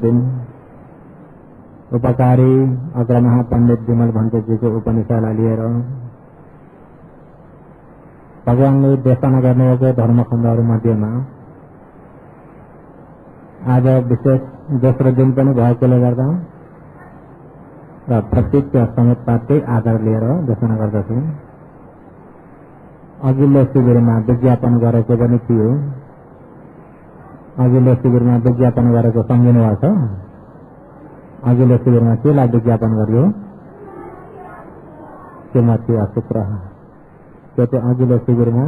दिन उपकारी अग्रमहा पण्डित विमल भन्तेजीको उपनिषदलाई लिएर भगवानले देशना गर्नुभएको धर्मखण्डहरू मध्येमा आज विशेष दोस्रो दिन पनि भएकोले गर्दा र प्रत्येक संहिता त्यही आधार लिएर देशना गर्दछु। अघिल्लो शिविरमा विज्ञापन गरेको पनि थियो। अघिल्लो शिविरमा विज्ञापन गरेको सम्झिनु भएको छ? अघिल्लो शिविरमा केलाई विज्ञापन गरियो? श्रीमती असूत्र। त्यो अघिल्लो शिविरमा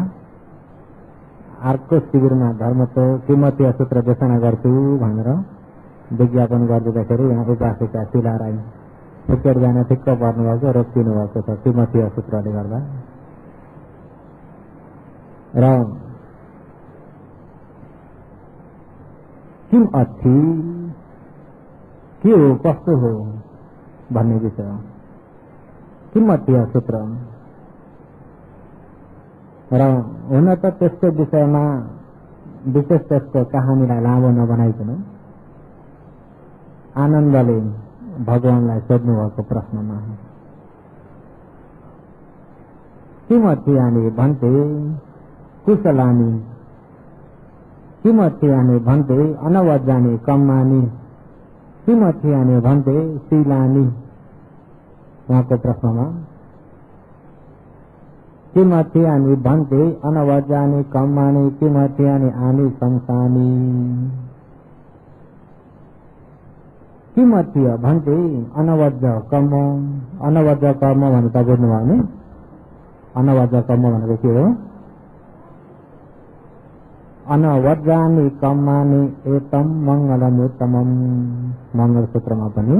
अर्को शिविरमा धर्मको श्रीमती असूत्र देशना गर्छु भनेर विज्ञापन गरिदिँदाखेरि यहाँ उपासिका शिला राई फुकेट जान ठिक्क पर्नुभएको, रोकिनु भएको छ श्रीमती असूत्रले गर्दा। र किम अच्छी के हो कस्तो हो भन्ने विषय किमतीय सूत्र र हुन त त्यसको विषयमा विशेष त्यसको कहानीलाई लामो नबनाइकन आनन्दले भगवानलाई सोध्नु भएको प्रश्नमा किमतीयानि भन्ते कुशलानी किमतीयानि भन्ते अनवजानी कम्मानी किमतीयानि भन्ते शीलानी। उहाँको प्रश्नमा किमतीयानि भन्ते अनवजानी कम्मानी किमतीयानि आनी संसानी। किमतीय भन्ते अनवज कर्म। अनवज कर्म भनेर त बुझ्नुभयो नि? अनवज कर्म भनेको के हो? अनवजानी कम्मानी एतम मंगलम उत्तमम। मंगल सूत्रमा पनि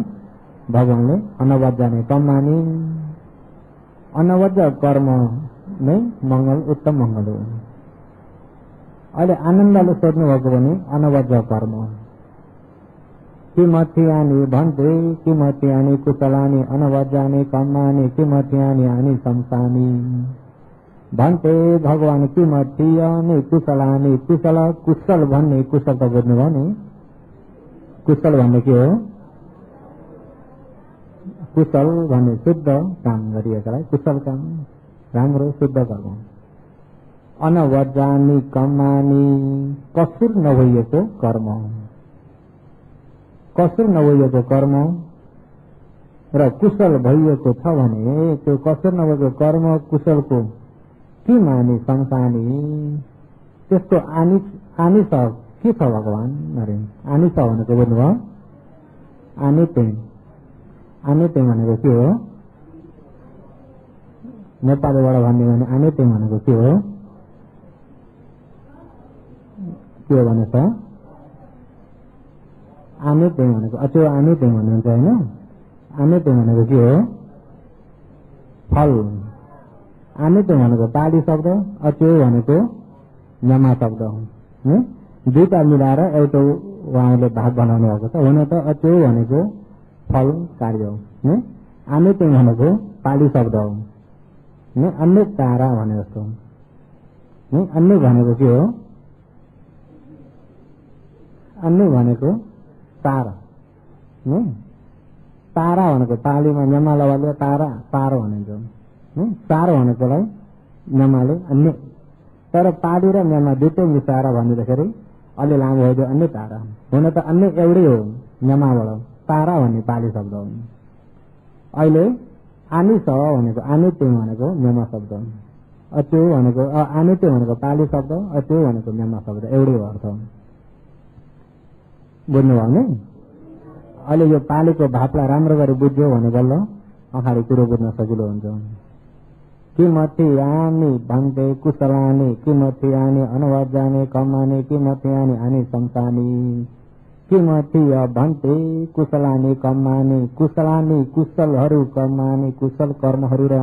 भगवानले अनवजानी कम्मानी अनवज कर्म नै मंगल उत्तम मंगल हो। अहिले आनन्दले सोध्नु भएको पनि अनवज कर्म किमतीयानि भन्ते किमतीयानि कुशलानि अनवजानि कम्मानि किमतीयानि आनि संसानि। भन्ते भगवान किमतीयानि कुशलानि। कुशल कुशल भन्ने कुशल त बुझ्नुभयो नि? कुशल भन्ने के हो? कुशल भन्ने शुद्ध काम गरिएकालाई कुशल काम, राम्रो शुद्ध कर्म। अनवजानी कम्मानी कसुर नभइएको कर्म। कसुर नभइएको कर्म र कुशल भइएको छ भने त्यो कसुर नभएको कर्म कुशलको के मानि संसानी त्यसको आनिस के छ भगवान? अरे आनिस भनेको बुझ्नुभयो? आनिते आनिते भनेको के हो? नेपालीबाट भन्ने भने आनिते भनेको के हो? के भने त आनिते भनेको अचो आनिते भन्नुहुन्छ होइन? आनिते भनेको के हो? फल। आनिते भनेको पाली शब्द, अचो भनेको नमा शब्द हो। दुईटा मिलाएर एउटा उहाँले भाग बनाउनु भएको छ। हुन त अचो भनेको फल कार्य हो। आनिते भनेको पाली शब्द हो। अन्य तारा भने जस्तो। अन्य भनेको के हो? अन्य भनेको तारा। तारा भनेको पालीमा न्यामा लगाले तारा तारो भनिन्छ। तारो भनेकोलाई न्यामाले अन्य। तर पाली र न्यामा दुईटै मिसाएर भनिँदाखेरि अलि लामो हो। अन्य तारा हुन त अन्य एउटै हो न्यामाबाट। तारा भन्ने पाली शब्द हो। अहिले आनिस भनेको आनित्य भनेको न्यामा शब्द। अचो भनेको आनित्य भनेको पाली शब्द, अचो भनेको न्यामा शब्द, एउटै अर्थ। बुझ्नुभयो नि? अहिले यो पालीको भापलाई राम्रो गरी बुझ्यो भने बल्ल अगाडि कुरो बुझ्न सजिलो हुन्छ। किमतीयानि भन्ते कुशलानि किमतीयानि अनवजानि कम्मानि किमतीयानि आनि संसानि। किमतीय भन्ते कुशलानि कम्मानि कुशलानि कुशलहरू कम्मानि कुशल कर्महरू र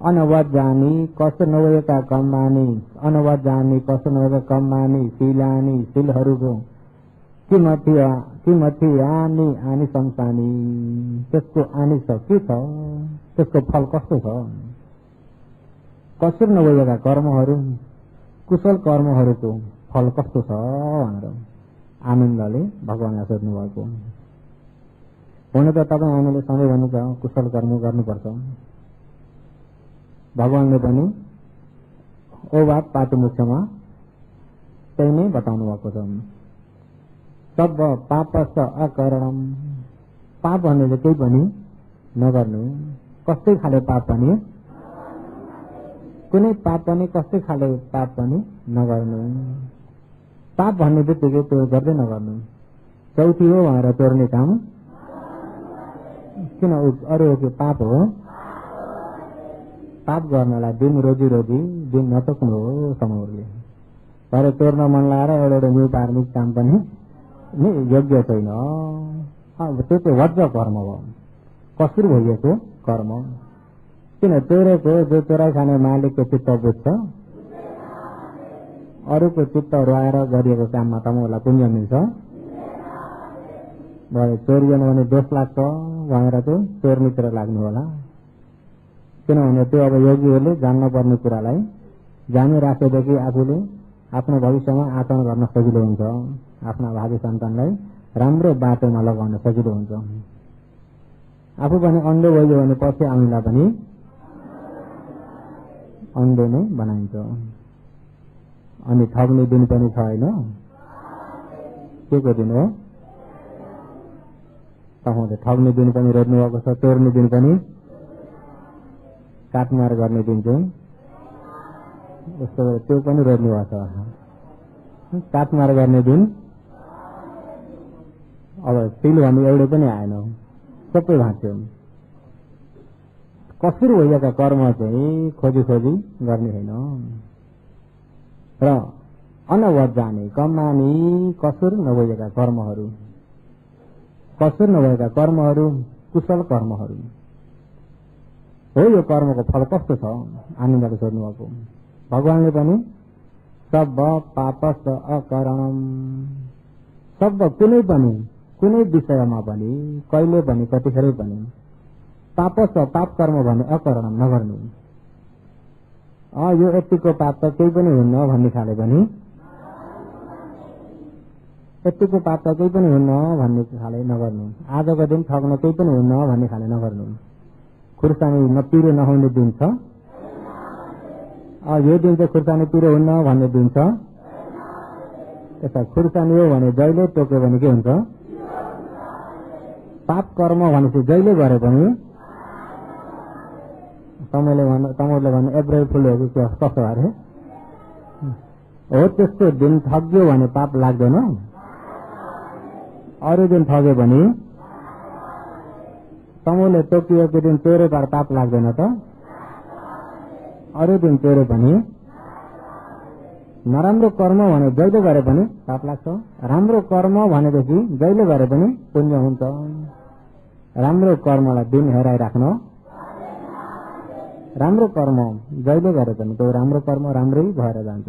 अनवजानि कसो नभएका कम्मानि अनवजानि कसो नभएका कम्मानि शीलानि शीलहरूको किमतीयानि आनि संसानि। त्यसको आनिस के छ? त्यसको फल कस्तो छ? कसुर नभएका कर्महरू कुशल कर्महरूको फल कस्तो छ भनेर आनन्दले भगवानलाई सोध्नु भएको। हुन त तपाईँ हामीले सधैँ भनेको कुशल कर्म गर्नुपर्छ। भगवानले पनि ओवाद पाठमुख्यमा त्यही नै बताउनु भएको छ। सब पापस अकरणम, पाप भन्नेले केही पनि नगर्नु। कस्तै खाले पाप पनि, कुनै पाप पनि कस्तै खाले पाप पनि नगर्नु। पाप भन्ने बित्तिकै त्यो गर्दै नगर्नु। चौथी हो भनेर चोर्ने काम किन अरू हो कि पाप हो। पाप गर्नलाई दिन रोजी दिन नसक्नु हो समूहले। तर चोर्न मन लाएर एउटा न्यू धार्मिक काम पनि योग्य छैन। त्यो चाहिँ वज्र कर्म हो, कसुर भइएको कर्म। किन चोरेको जो चोराइ खाने मालिकको चित्त बुझ्छ, अरूको चित्त रुवाएर गरिएको काममा तमलाई पुण्य मिल्छ। चोरिएन भने दोष लाग्छ भनेर चाहिँ चोर मित्र लाग्नु होला। किनभने त्यो अब योगीहरूले जान्न पर्ने कुरालाई जानिराखेदेखि आफूले आफ्नो भविष्यमा आचरण गर्न सजिलो हुन्छ। आफ्ना भावी सन्तानलाई राम्रो बाटोमा लगाउन सजिलो हुन्छ। आफू पनि अन्धो भइयो भने पछि आउनेलाई पनि अन्धो नै बनाइन्छ। अनि ठग्ने दिन पनि छ होइन, के को दिन हो? तपाईँले ठग्ने दिन पनि रोज्नु भएको छ, चोर्ने दिन पनि, काटमार गर्ने दिन चाहिँ यस्तो त्यो पनि रोज्नु भएको छ। काटमार गर्ने दिन अब तिल भन्ने एउटै पनि आएन, सबै भाँच्यो। कसुर भइएका कर्म चाहिँ खोजी गर्ने होइन। र अनवध जाने कमानी कसुर नभएका कर्महरू, कसुर नभएका कर्महरू कुशल कर्महरू हो। यो कर्मको फल कस्तो छ? आनन्दले सोध्नु भएको। भगवानले पनि सब पापस अकरणम, सब कुनै विषयमा पनि, कहिले पनि, कतिखेरै पनि पापस पाप कर्म भने अकरणम नगर्नु। यो यतिको पाप त केही पनि हुन्न भन्ने खाले पनि, यतिको पाप त केही पनि हुन्न भन्ने खाले नगर्नु। आजको दिन ठग्न केही पनि हुन्न भन्ने खाले नगर्नु। खुर्सानी पिरो नहुने दिन छ, यो दिन चाहिँ खुर्सानी पिरो हुन्न भन्ने दिन छ। यता खुर्सानी हो भने जहिले टोक्यो भने के हुन्छ? पाप कर्म भनेपछि जहिले गरे पनि तपाईँले भन्नु अप्रिल फुल हो कि कसो अरे हो, त्यस्तो दिन ठग्यो भने पाप लाग्दैन। अरू दिन ठग्यो भने तमोले तोकिएको दिन चोरे पार पाप लाग्दैन त? अरू दिन चोरे पनि नराम्रो कर्म भने जहिले गरे पनि पाप लाग्छ। राम्रो कर्म भनेदेखि जहिले गरे पनि पुण्य हुन्छ। राम्रो कर्मलाई दिन हेराइराख्नु। राम्रो कर्म जहिले गरे पनि त्यो राम्रो कर्म राम्रै भएर जान्छ।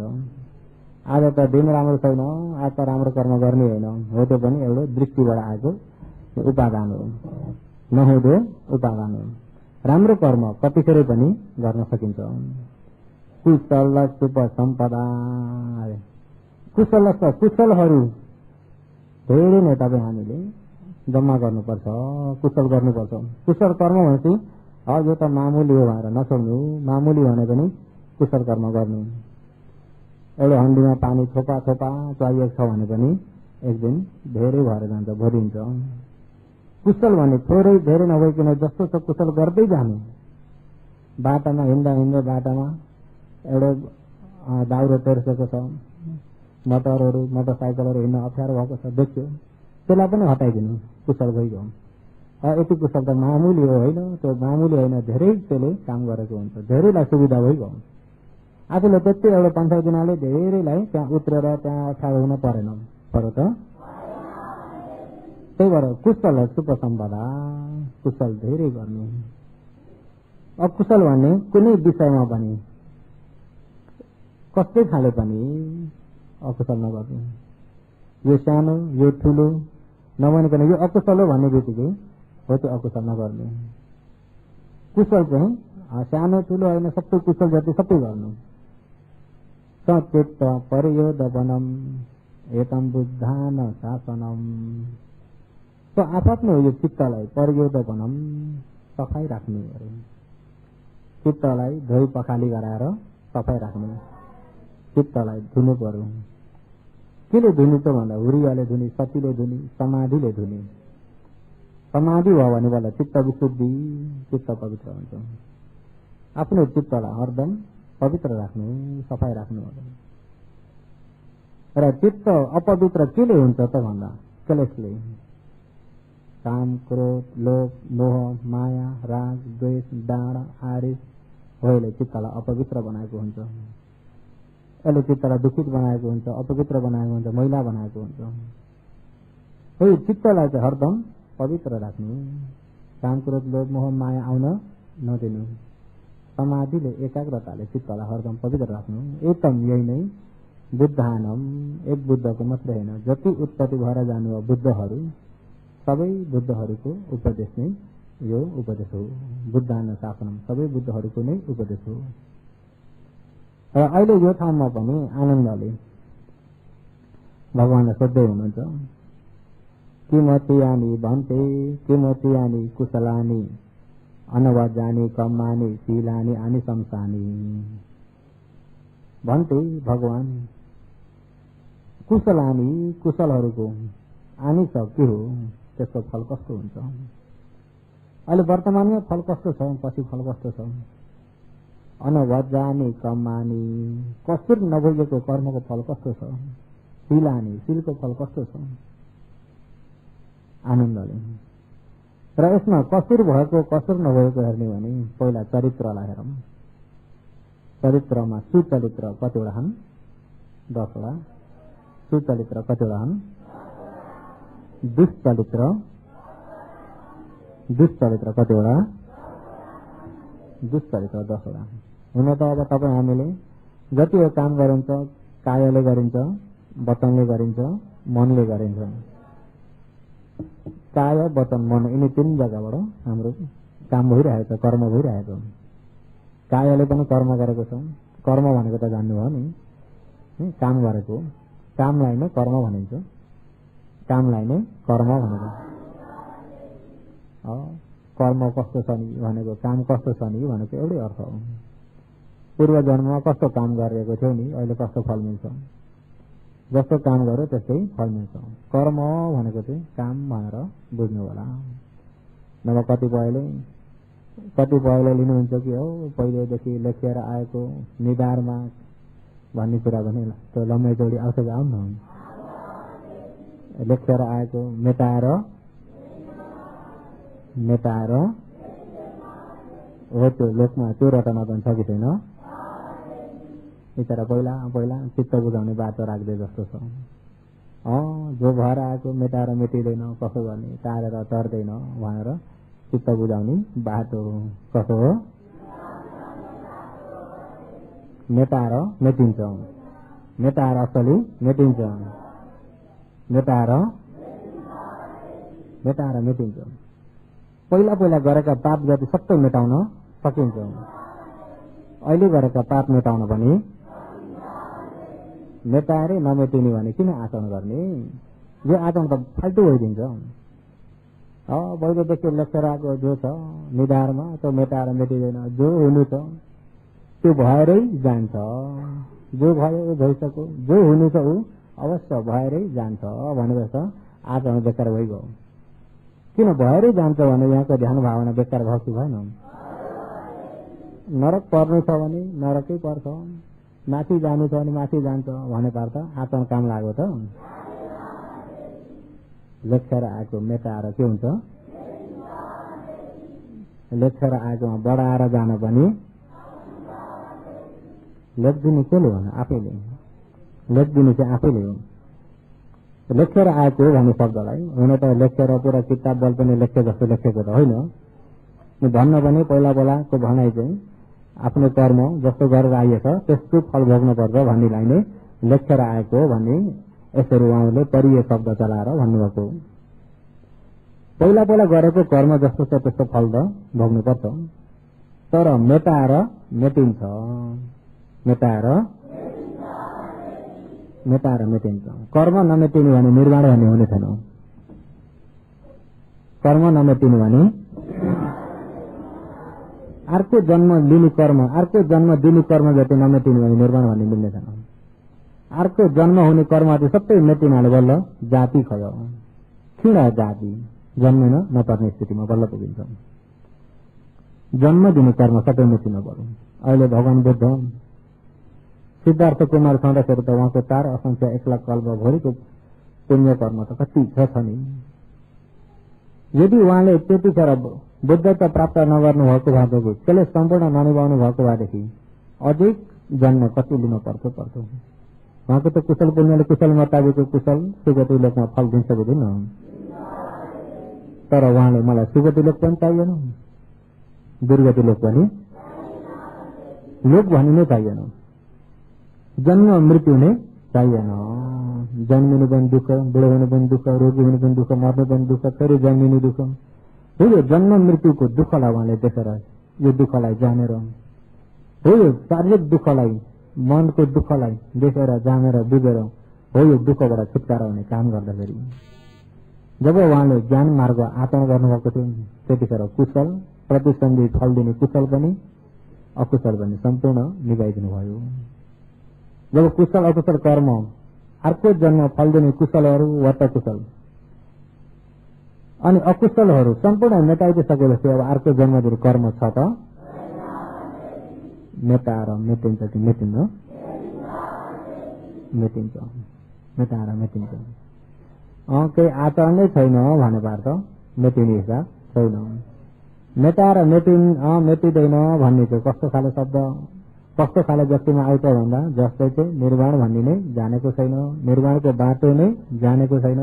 आज त दिन राम्रो छैन, आज त राम्रो कर्म गर्ने होइन, हो त्यो पनि एउटा दृष्टिबाट आएको उपादान हो, नहुँदो उपादान हो। राम्रो कर्म कतिखेरै पनि गर्न सकिन्छ। कुशल शुभ सम्पदा, कुशलहरू धेरै नै तपाईँ हामीले जम्मा गर्नुपर्छ, कुशल गर्नुपर्छ। कुशल कर्म भनेपछि यो त मामुली हो भनेर नसोच्नु। मामुली भने पनि कुशल कर्म गर्नु। एउटा हन्डीमा पानी थोपा चाहिएको छ भने पनि एक दिन धेरै भएर जान्छ, भरिन्छ। कुशल भने थोरै धेरै नभइकन जस्तो छ कुशल गर्दै जानु। बाटामा हिँड्दा बाटामा एउटा दाउरो तेर्सेको छ, मोटरसाइकलहरू हिँड्न अप्ठ्यारो भएको छ, देख्यो त्यसलाई पनि हटाइदिनु, कुशल भइगयो। यति कुशल त मामुली हो होइन, त्यो मामुली होइन, धेरै त्यसले काम गरेको हुन्छ, धेरैलाई सुविधा भइगयो। आफूले त्यति एउटा 5 दिनाले धेरैलाई त्यहाँ उत्रेर त्यहाँ अप्ठ्यारो हुन परेन पर त। त्यही भएर कुशल शुभ सम्पदा, कुशल धेरै गर्नु। अकुशल भन्ने कुनै विषयमा पनि, कस्तै खाले पनि अकुशल नगर्नु। यो सानो यो ठुलो नभनिकन यो अकुशल हो भन्ने बित्तिकै हो त्यो अकुशल नगर्नु। कुशल चाहिँ सानो ठुलो होइन, सबै कुशल जति सबै गर्नु। सचित्त परियोदवनम, एतम बुद्धान शासनम। तो आफ्नो यो चित्तलाई परियोदपनम सफाई राख्नु अरे, चित्तलाई धोइ पखाली गराएर सफाई राख्नु, चित्तलाई धुनु पर्यो। केले धुनु त भन्दा हुरियाले धुनी, सतीले धुनी, समाधिले धुनी। समाधि भयो भने बेला चित्त विशुद्धि, चित्त पवित्र हुन्छ। आफ्नो चित्तलाई हरदम पवित्र राख्नु, सफाई राख्नु पर्यो। र चित्त अपवित्र केले हुन्छ त भन्दा क्लेशले, काम, क्रोध, लोभ, मोह, माया, राग, द्वेष, डाँडा, आरिस होले चित्तलाई अपवित्र बनाएको हुन्छ। यसले चित्तलाई दुखित बनाएको हुन्छ, अपवित्र बनाएको हुन्छ, मैला बनाएको हुन्छ। हो चित्तलाई चाहिँ हरदम पवित्र राख्नु, काम, क्रोध, लोभ, मोह, माया आउन नदिनु। समाधिले, एकाग्रताले चित्तलाई हरदम पवित्र राख्नु। एकदम यही नै बुद्धानम, एक बुद्धको मात्रै होइन, जति उत्पत्ति भएर जानु बुद्धहरू, सबै बुद्धहरूको उपदेश नै यो उपदेश हो। बुद्धान शासनम, सबै बुद्धहरूको नै उपदेश हो। र अहिले यो ठाउँमा पनि आनन्दले भगवानलाई सोध्दै हुनुहुन्छ, किमतियानी भन्ते किमतियानी कुशलानी अनवजानी कम्मानी शीलानी अनि शमसानी। भन्ते भगवान कुशलानी, कुशलहरूको आनी छ के हो, त्यसको फल कस्तो हुन्छ। अहिले वर्तमानमा फल कस्तो छ, पछि फल कस्तो छ। अनवजानी कम्मानी, कसुर नभएको कर्मको फल कस्तो छ। शीलानी, शीलको फल कस्तो छ। आनन्दले र यसमा कसुर भएको कसुर नभएको हेर्ने भने पहिला चरित्रलाई हेरौँ। चरित्रमा सुचरित्र कतिवटा छन्? 10 वटा। सुचरित्र कतिवटा छन्? दुष्चरित्र, दुष्चरित्र कतिवटा? दुष्चरित्र 10 वटा। हुन त अब तपाईँ हामीले जति यो काम गरिन्छ, कायले गरिन्छ, वचनले गरिन्छ, मनले गरिन्छ। काय, वचन, मन यिनी 3 जग्गाबाट हाम्रो काम भइरहेको छ, कर्म भइरहेको। कायले पनि कर्म गरेको छ। कर्म भनेको त जान्नुभयो नि, काम गरेको। कामलाई नै कर्म भनिन्छ, कामलाई नै कर्म भनेको। कर्म कस्तो छ नि भनेको, काम कस्तो छ नि भनेको एउटै अर्थ हो। पूर्व जन्ममा कस्तो काम गरिरहेको थियो नि, अहिले कस्तो फल मिल्छ। जस्तो काम गर्यो त्यस्तै फल मिल्छ। कर्म भनेको चाहिँ काम भनेर बुझ्नु होला। नभए कतिपयले लिनुहुन्छ कि हो पहिलेदेखि लेखेर आएको निधारमा भन्ने कुरा भने त्यो लम्बाइ जोडी आउँछ कि आउनु न। लेखेर आएको मेटाएर हो त्यो लोकमा त्यो रटना छ कि छैन। बिचरा पहिला चित्त बुझाउने बाटो राख्दै जस्तो छ। जो भएर आएको मेटाएर मेटिँदैन, कसो गर्ने, टारेर टर्दैन भनेर चित्त बुझाउने बाटो कसो हो? मेटाएर मेटिन्छ, मेटाएर असली मेटिन्छ, मेटाएर मेटिन्छ। पहिला गरेका पाप जति सबै मेटाउन सकिन्छ। अहिले गरेका पाप मेटाउन पनि मेटाएरै नमेटिने भने किन आचरण गर्ने? यो आचरण त फाल्टु भइदिन्छ। पहिलेदेखि लेखेर आएको जो छ निधारमा त्यो मेटाएर मेटिँदैन। जो हुनु छ त्यो भएरै जान्छ। जो भयो भइसक्यो, जो हुनु छ ऊ अवश्य भएरै जान्छ भनेको छ। आचरण बेकार भइगयो। किन भएरै जान्छ भने यहाँको ध्यान भावना बेकार भयो कि भएन? नरक पर्नु छ भने नरकै पर्छ, माथि जानु छ भने माथि जान्छ भने पर्छ। आचरण काम लाग्यो त। लेखेर आएको मेटाएर के हुन्छ? लेखेर आएकोमा बढाएर जान पनि लेखदिने कसले हो? आफैले। लेखदिने चाहिँ आफैले हो। लेखेर आएको भन्ने शब्दलाई हुन त लेखेर पुरा किताब बल पनि लेखे जस्तो लेखेको त होइन। भन्न पनि पहिलाको भनाइ चाहिँ आफ्नो कर्म जस्तो गरेर आइएछ त्यसको फल भोग्नुपर्छ भन्नेलाई नै लेखेर आएको भन्ने यसरी उहाँले परिय शब्द चलाएर भन्नुभएको। पहिला गरेको कर्म जस्तो छ त्यस्तो फल त भोग्नुपर्छ। तर मेटाएर मेटिन्छ, मेटाएर मेटाएर मेटिन्छ। कर्म नमेटिने भने निर्माण भन्ने हुने छैन। कर्म नमेटिने भने अर्को जन्म लिने कर्म जति नमेटिने भने निर्माण भन्ने मिल्ने छैन। अर्को जन्म हुने कर्म सबै मेटिनाले बल्ल जाति खयो, खिडा जाति जन्मेन नपर्ने स्थितिमा बल्ल पुगिन्छ। जन्म दिने कर्म सबै मेटिन पर्यो। अहिले भगवान बुद्ध सिद्धार्थ कुमार छँदाखेरि त उहाँको 4 असंख्य 1 लाख कल्प भरिको पुण्य कर्म त कति छ नि। यदि उहाँले त्यतिखेर बुद्धत्व प्राप्त नगर्नु भएको भएदेखि, त्यसले सम्पूर्ण ननिभाउनु भएको भएदेखि अझै जन्म कति लिनु पर्थ्यो। उहाँको त कुशल पुण्यले कुशल मुताबिकको कुशल सुगति लोकमा फल दिन्छ बुझ्नु। तर उहाँले मलाई सुगति लोक पनि चाहिएन, दुर्गति लोक पनि लोक भन्ने नै चाहिएन, जन्म मृत्यु नै चाहिएन। जन्मिनु पनि दुःख, बुढो हुनु पनि दुःख, रोगी हुनु पनि दुःख, मर्नु पनि दुःख, फेरि जन्मिनु दुःख। हो जन्म मृत्युको दुःखलाई उहाँले देखेर, यो दुःखलाई जानेर, हो शारीरिक दुःखलाई, मनको दुःखलाई देखेर जानेर बुझेर हो यो दुःखबाट छुटकारा हुने काम गर्दाखेरि जब उहाँले ज्ञान मार्ग आचरण गर्नुभएको थियो त्यतिखेर कुशल प्रतिसन्धि फल दिने कुशल पनि अकुशल पनि सम्पूर्ण निभाइदिनु भयो। जब कुशल अकुशल कर्म अर्को जन्म फल दिने कुशलहरू वट कुशल अनि अकुशलहरू सम्पूर्ण मेटाइदिसकेपछि अब अर्को जन्म दिने कर्म छ त मेटाएर मेटिन्छ कि मेटिन्न? मेटिन्छ, मेटाएर मेटिन्छ। केही आचरण नै छैन भने पार्थ मेटिने हिसाब छैन। मेटाएर मेटिँदैन भन्ने चाहिँ कस्तो खाले शब्द, कस्तो खाले व्यक्तिमा आउँछ भन्दा जस्तै चाहिँ निर्माण भन्ने नै जानेको छैन, निर्माणको बाटो नै जानेको छैन,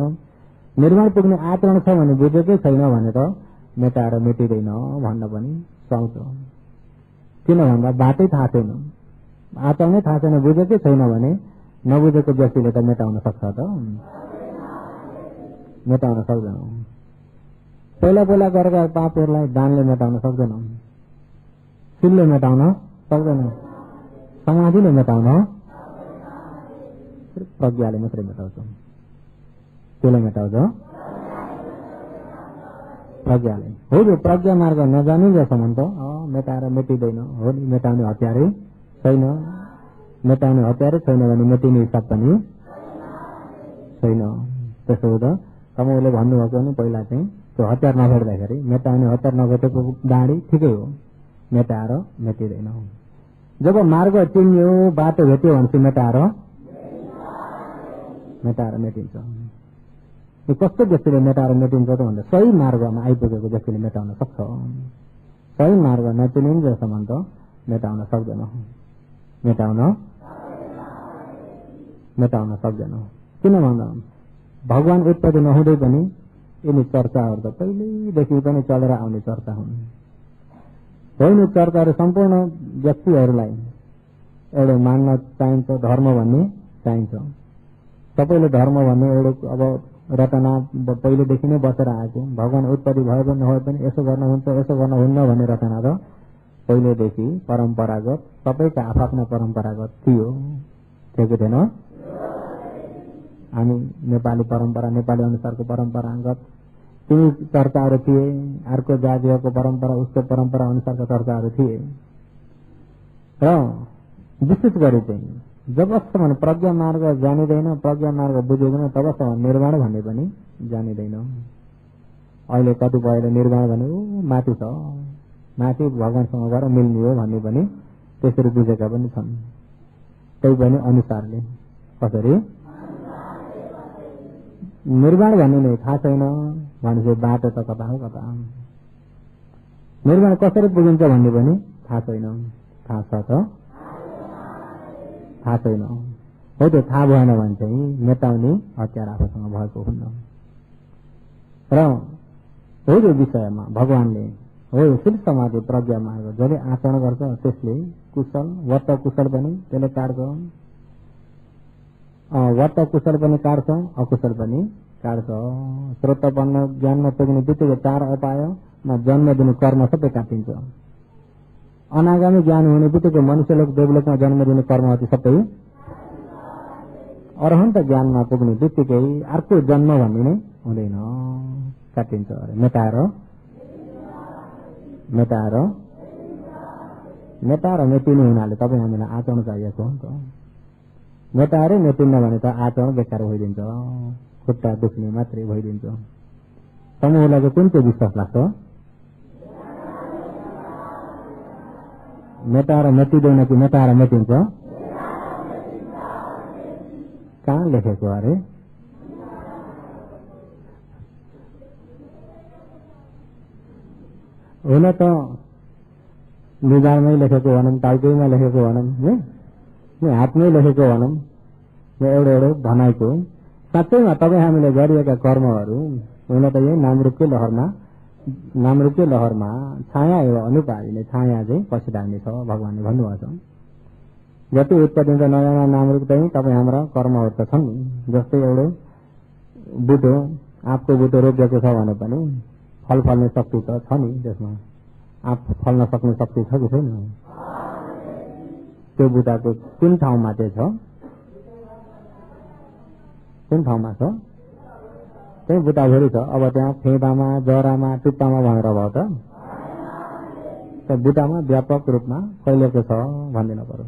निर्माण पुग्ने आचरण छ भने बुझेकै छैन भने त मेटाएर मेटिँदैन भन्न पनि सक्छ। किन भन्दा बाटै थाहा छैन, आचरणै थाहा छैन, बुझेकै छैन भने नबुझेको व्यक्तिले त मेटाउन सक्छ त? मेटाउन सक्दैन। पहिला पहिला गरेका पापहरूलाई दानले मेटाउन सक्दैन, शिलले मेटाउन सक्दैन, समाधिले मेटाउन प्रज्ञाले मात्रै मेटाउँछ। त्यसले मेटाउँछ प्रज्ञाले। हो जो प्रज्ञा मार्ग नजानिन्जेलसम्म त मेटाएर मेटिँदैन। हो नि, मेटाउने हतियारै छैन, मेटाउने हतियारै छैन भने मेटिने हिसाब पनि छैन। त्यसो हुँदा तपाईँले भन्नुभएको नि पहिला चाहिँ त्यो हतियार नभेट्दाखेरि मेटाउने हतियार नभेटेको डाँडी ठिकै हो, मेटाएर मेटिँदैन। जब मार्ग चिन्यो बाटो भेट्यो भनेपछि मेटाएर मेटिन्छ। कस्तो व्यक्तिले मेटाएर मेटिन्छ त भन्दा सही मार्गमा आइपुगेको व्यक्तिले मेटाउन सक्छ। सही मार्ग नचिनिन्जेलसम्म त मेटाउन सक्दैन, मेटाउन सक्दैन। किन भन्दा भगवान उत्पत्ति नहुँदै पनि यिनी चर्चाहरू त पहिल्यैदेखि पनि चलेर आउने चर्चा हुन्। होइन चर्चाहरू सम्पूर्ण व्यक्तिहरूलाई एउटा मान्न चाहिन्छ, धर्म भन्ने चाहिन्छ। सबैले धर्म भन्ने एउटा अब रचना पहिलेदेखि नै बसेर आएको, भगवान उत्पत्ति भए पनि नभए पनि यसो गर्न हुन्छ यसो गर्न हुन्न भन्ने रचना त पहिलेदेखि परम्परागत सबैका आफ्ना परम्परागत थियो कि थिएन? हामी नेपाली परम्परा, नेपाली अनुसारको परम्परागत ती चर्चाहरू थिए, अर्को जातिको परम्परा उसको परम्परा अनुसारका चर्चाहरू थिए। र विशेष गरी चाहिँ जबसम्म प्रज्ञा मार्ग जानिँदैन, प्रज्ञा मार्ग बुझिँदैन तबसम्म निर्माण भन्ने पनि जानिँदैन। अहिले कतिपयले निर्माण भने माथि छ, माथि भगवानसँग गएर मिल्ने हो भन्ने पनि त्यसरी बुझेका पनि छन्। त्यही पनि अनुसारले कसरी निर्माण भन्ने नै थाहा छैन भनेपछि बाटो त कता हो कता। निर्माण कसरी पुगिन्छ भन्ने पनि थाहा छैन, थाहा छ त थाहा छैन। हो त्यो थाहा भएन भने चाहिँ मेटाउने हतियार आफूसँग भएको हुन्न। र हो यो विषयमा भगवानले हो शिल समाधि प्रज्ञा मार्ग जसले आचरण गर्छ त्यसले कुशल वट कुशल पनि त्यसले काट्छ, वट कुशल पनि काट्छ, अकुशल पनि काट्छ। श्रोतपन्न ज्ञानमा पुग्ने बित्तिकै 4 उपायमा जन्म दिने कर्म सबै काटिन्छ। अनागामी ज्ञान हुने बित्तिकै मनुष्यलोक देवलोकमा जन्म दिने कर्महरू सबै अरहन्त ज्ञानमा पुग्ने बित्तिकै अर्को जन्म भन्ने नै हुँदैन, काटिन्छ अरे। मेटाएर मेटिने हुनाले तपाईँ हामीलाई आचरण चाहिएको हो नि त। मेटाएरै मेटिन्न भने त आचरण बेकार भइदिन्छ, खुट्टा दुख्ने मात्रै भइदिन्छ। समूहलाई चाहिँ कुन चाहिँ विश्वास लाग्छ? मेटाएर मेटिँदैन कि मेटाएर मेटिन्छ? कहाँ लेखेको अरे? हुन त निधारमै लेखेको भनौँ, टाउकैमा लेखेको भनौँ, हातमै लेखेको भनौँ, एउटा भनाइको साँच्चैमा तपाईँ हामीले गरिएका कर्महरू हुन त यही नामरूपकै लहरमा छाया एवं अनुपारिने छाया चाहिँ पछिडाल्ने छ भगवानले भन्नुभएको छ। जति उत्पत्तिन्छ नयाँ नामरूप चाहिँ तपाईँ हाम्रा कर्महरू त छन्। जस्तै एउटा बुटो, आँपको बुटो रोपिएको छ भने पनि फल फल्ने शक्ति त छ नि, त्यसमा आँप फल्न सक्ने शक्ति छ कि छैन? त्यो बुटाको कुन ठाउँमा चाहिँ छ? कुन ठाउँमा छ? त्यही बुटाभरि छ। अब त्यहाँ फेदामा, जरामा, टुप्पामा भनेर भयो त बुटामा व्यापक रूपमा फैलिएको छ भनिदिनु पर्यो।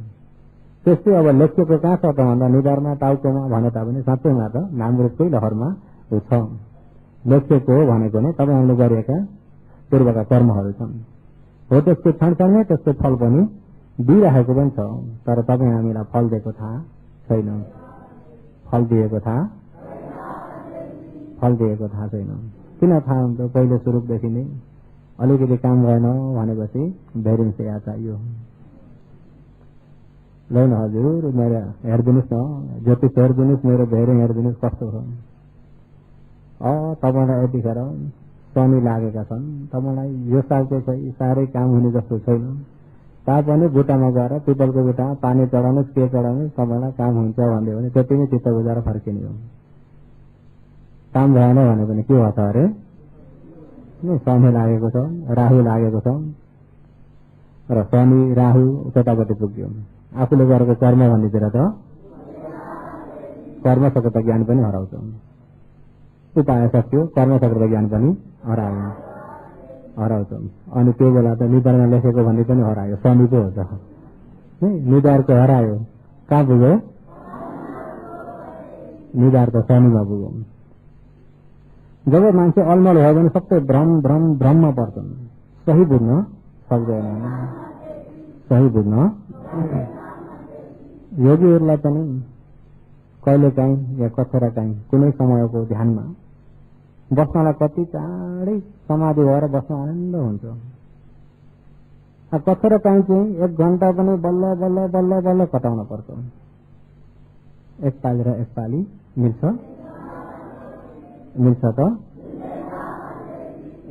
त्यस्तै अब लेखिएको कहाँ छ त भन्दा निधारमा, टाउकोमा भने तापनि साँच्चैमा त नामरूपकै लहरमा छ लेखिएको हो भनेको नै तपाईँ हामीले गरिएका पूर्वका कर्महरू छन्। हो त्यसको क्षणक्षणमै त्यसको फल पनि दिइरहेको पनि छ, तर तपाईँ हामीलाई फल दिएको थाहा छैन। फल दिएको थाहा छैन। किन थाहा हुन्छ? पहिले स्वरूपदेखि नै अलिकति काम गरेन भनेपछि भेरिन्छ या चाहियो। ल न हजुर, मेरो हेरिदिनुहोस् न, ज्योतिष हेरिदिनुहोस्, मेरो भेरिङ हेरिदिनुहोस् कस्तो छ। तपाईँलाई यतिखेर शनि लागेका छन्, तपाईँलाई यो सालको चाहिँ साह्रै काम हुने जस्तो छैन। तापनि बुटामा गएर पिपलको बुटामा पानी चढाउनुहोस्, के चढाउनुहोस्, तपाईँलाई काम हुन्छ भनिदियो भने त्यति नै चित्त बुझाएर फर्किने हो। काम भएन भने पनि के भयो त अरे? शनि लागेको छ, राहु लागेको छ र शनि राहु कतापट्टि पुग्यो। आफूले गरेको कर्म भन्नेतिर त कर्म सकेता ज्ञान पनि हराउँछ। उपाय सक्यो, कर्म सकेता ज्ञान पनि हराउँछ। अनि त्यो बेला त निधारमा लेखेको भन्ने पनि हरायो, शनि पो हो त। निधारको हरायो, कहाँ पुग्यो? निधार त शनिमा पुग्यो। जब मान्छे अलमल भयो भने सबै भ्रममा पर्छन्, सही बुझ्न सक्दैन। योगीहरूलाई पनि कहिलेकाहीँ या कथेरकाहीँ कुनै समयको ध्यानमा बस्नलाई कति चाँडै समाधि भएर बस्न आनन्द हुन्छ। कथेरकाहीँ चाहिँ 1 घण्टा पनि बल्ल कटाउन पर्छ। एकपाली र एकपाली मिल्छ त?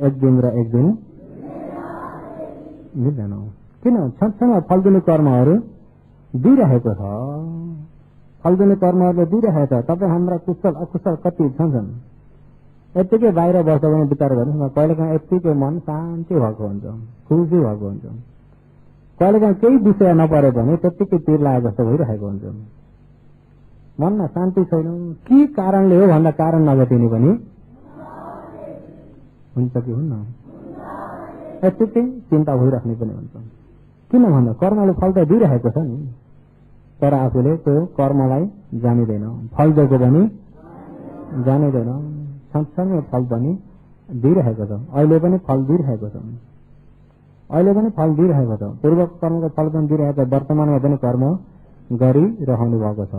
एक दिन र एक दिन मिल्दैन। किन? क्षणक्षणमा फल दिने कर्महरू दिइरहेको छ। फल दिने कर्महरूले दिइरहेको छ। तपाईँ हाम्रा कुशल अकुशल कति छन्। यत्तिकै बाहिर बस्दा पनि विचार गर्नुहोस् न, कहिलेकाहीँ यत्तिकै मन शान्ति भएको हुन्छ, खुसी भएको हुन्छ। कहिलेकाहीँ केही विषय नपरे भने त्यत्तिकै तिर लागेको जस्तो भइरहेको हुन्छ। मनमा शान्ति छैन, के कारणले हो भन्दा कारण नभेटिने पनि हुन्छ कि हुन्न? यत्तिकै चिन्ता भइराख्ने पनि हुन्छ। किन भन्दा कर्मले फल त दिइरहेको छ नि, तर आफूले त्यो कर्मलाई जानिँदैन, फल दिएको पनि जानिँदैन। सँगसँगै फल पनि दिइरहेको छ। अहिले पनि फल दिइरहेको छ। पूर्व कर्मको फल पनि दिइरहेको छ, वर्तमानमा पनि कर्म गरिरहनु भएको छ।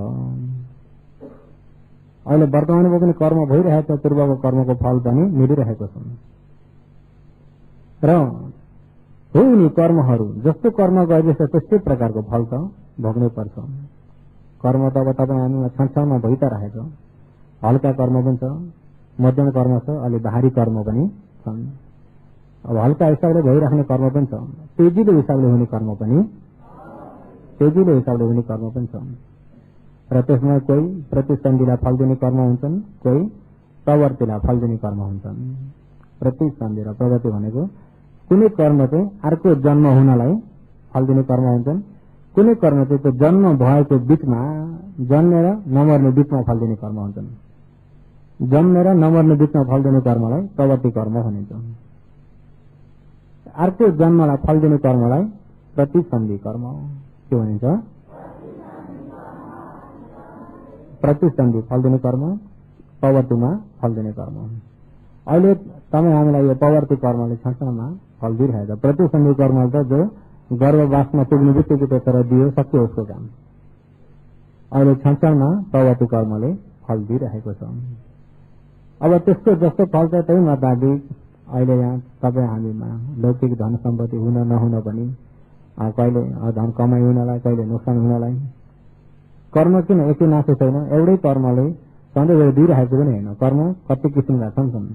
अहिले वर्तमानमा पनि कर्म भइरहेको छ, पूर्वको कर्मको फल पनि मिलिरहेको छ। र हो यिनी कर्महरू जस्तो कर्म गरेछ त्यस्तै प्रकारको फल त भोग्नै पर्छ। कर्म त अब तपाईँ हामीमा क्षणक्षणमा भइ त रहेछ। हल्का कर्म पनि छ, मध्यम कर्म छ, अलि भारी कर्म पनि छन्। अब हल्का हिसाबले भइराख्ने कर्म पनि छ, तेजीले हिसाबले हुने कर्म पनि छ। र त्यसमा कोही प्रतिसन्धिलाई फल दिने कर्म हुन्छन्, कोही प्रवृत्तिलाई फल दिने कर्म हुन्छन्। प्रतिसन्धि र प्रवृत्ति भनेको कुनै कर्म चाहिँ अर्को जन्म हुनलाई फल दिने कर्म हुन्छन्, कुनै कर्म चाहिँ त्यो जन्म भएको बिचमा जन्मेर नमर्ने बिचमा फल दिने कर्म हुन्छन्। जन्मेर नमर्ने बिचमा फल दिने कर्मलाई प्रवर्ती कर्म भनिन्छ। अर्को जन्मलाई फल दिने कर्मलाई प्रतिसन्धि कर्म के भनिन्छ? प्रतिसन्धि फल दिने कर्म, प्रवर्तिमा फल दिने कर्म। अहिले तपाईँ हामीलाई यो प्रवर्ती कर्मले क्षणमा फल दिइरहेको छ। प्रतिसन्धि कर्म त जो गर्भवासमा पुग्ने बित्तिकै तर दियो सक्यो उसको काम। अहिले क्षणमा प्रवर्ती कर्मले फल दिइरहेको छ। अब त्यसको जस्तो फल चाहिँ त्यही मुताबिक अहिले यहाँ तपाईँ हामीमा लौकिक धन सम्पत्ति हुन नहुन पनि कहिले धन कमाइ हुनलाई, कहिले नोक्सान हुनलाई कर्म किन एकैनासै छैन। एउटै कर्मले सधैँ दिइरहेको पनि होइन। कर्म कति किसिमका छन्।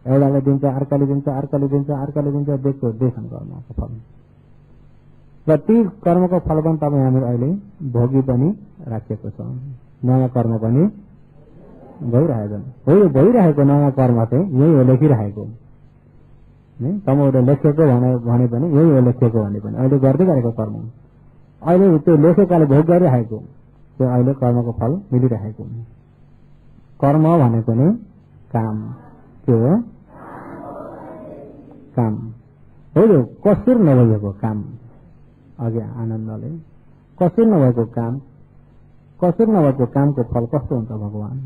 एउटाले दिन्छ, अर्काले दिन्छ, अर्काले दिन्छ, अर्काले दिन्छ, देखको देखन कर्मको फल। र ती कर्मको फल पनि तपाईँ हामी अहिले भोगी पनि राखेको छ। नयाँ कर्म पनि भइरहेको हो। यो भइरहेको नयाँ कर्म चाहिँ यही हो लेखिरहेको। तपाईँले लेखेको भने पनि यही हो लेखेको भने पनि अहिले गर्दै गरेको कर्म अहिले त्यो लेखेकाले भोग गरिरहेको त्यो अहिले कर्मको फल मिलिरहेको। कर्म भनेको नै काम के हो? काम हो। यो कसुर नभएको काम। अघि आनन्दले कसुर नभएको काम, कसुर नभएको कामको फल कस्तो हुन्छ भगवान?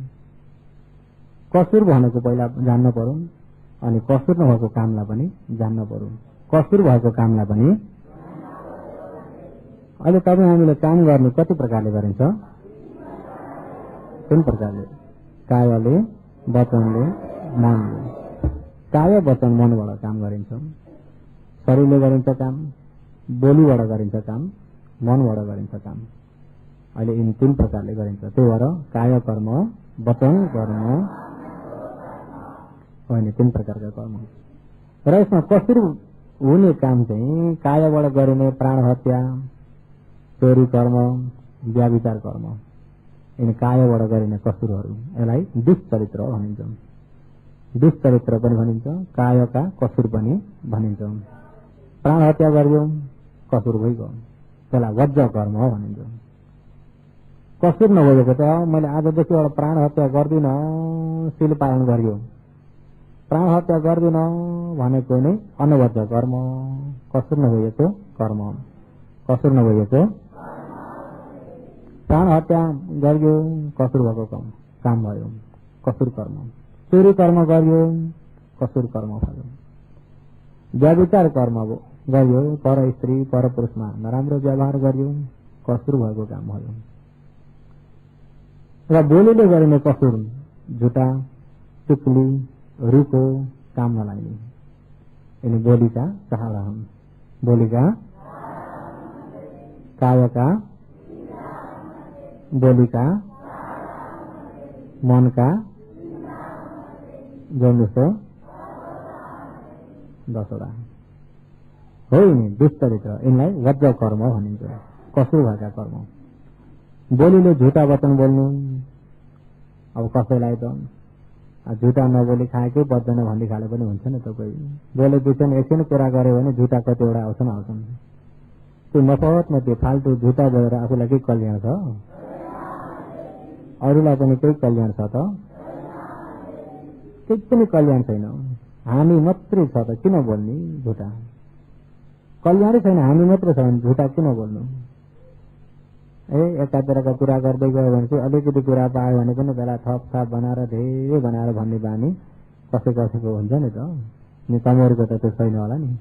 कसुर भनेको पहिला जान्न पर्यो अनि कसुर नभएको कामलाई पनि जान्न पर्यो। कसुर भएको कामलाई पनि अहिले तपाईँ हामीले काम गर्ने कति प्रकारले गरिन्छ? तीन प्रकारले, कायले, वचनले, मनले। काय वचन मनबाट काम गरिन्छ। शरीरले गरिन्छ काम, बोलीबाट गरिन्छ काम, मनबाट गरिन्छ काम। अहिले यिन तीन प्रकारले गरिन्छ। त्यही भएर काय कर्म, वचन कर्म होइन, तीन प्रकारका कर्म। र यसमा कसुर हुने काम चाहिँ कायबाट गरिने प्राण हत्या, चोरी कर्म, व्याभिचार कर्म, यिनी कायबाट गरिने कसुरहरू, यसलाई दुष्चरित्र भनिन्छ। दुष्चरित्र पनि भनिन्छ, कायका कसुर पनि भनिन्छ। प्राण हत्या गरियो कसुर भइगयो, त्यसलाई वज्र कर्म भनिन्छ। कसुर नभएको त मैले आजदेखि एउटा प्राण हत्या गर्दिन, शिल पालन गरियो, प्राण हत्या गर्दिन भनेको नै अनवज्र कर्म, कसुर नभएको कर्म। कसुर नभएको प्राण हत्या गरियो कसुर भएको काम भयो, कसुर कर्म। चोरी कर्म गरियो कसुर कर्म भयो। व्याभिचार कर्म गरियो, पर स्त्री पर पुरुषमा नराम्रो व्यवहार गरियो, कसुर भएको काम भयो। र बोलीले गरिने कसुर झुटा, चुक्ली, रुखो, काम नलाग्ने, यिनी बोलीका कहाडा हुन्। बोलीका, कायका, बोलीका, मनका, जोड्नुहोस् 10वटा हो। यिनी दुष्चरित्र, यिनलाई वज्र कर्म भनिन्छ, कसुर भएका कर्म। बोलीले झुटा वचन बोल्नु, अब कसैलाई त झुटा नबोली खाएकै बच्दैन भन्ने खाले पनि हुन्छ नि त। कोही बोले दुईछन् एकछिन कुरा गर्यो भने झुटा कतिवटा आउँछन्। त्यो नफतमा त्यो फाल्टु झुटा बोलेर आफूलाई केही कल्याण छ? अरूलाई पनि केही कल्याण छ त? केही पनि कल्याण छैन, हामी मात्रै छ त किन बोल्ने झुटा? कल्याणै छैन, हामी मात्रै छ भने झुटा किन बोल्नु? एकातिरका कुरा गर्दै गयो भने चाहिँ अलिकति कुरा पायो भने पनि त्यसलाई थपथाप बनाएर धेरै बनाएर भन्ने बानी कसै कसैको हुन्छ नि त। नि तमहरूको त त्यो छैन होला नि,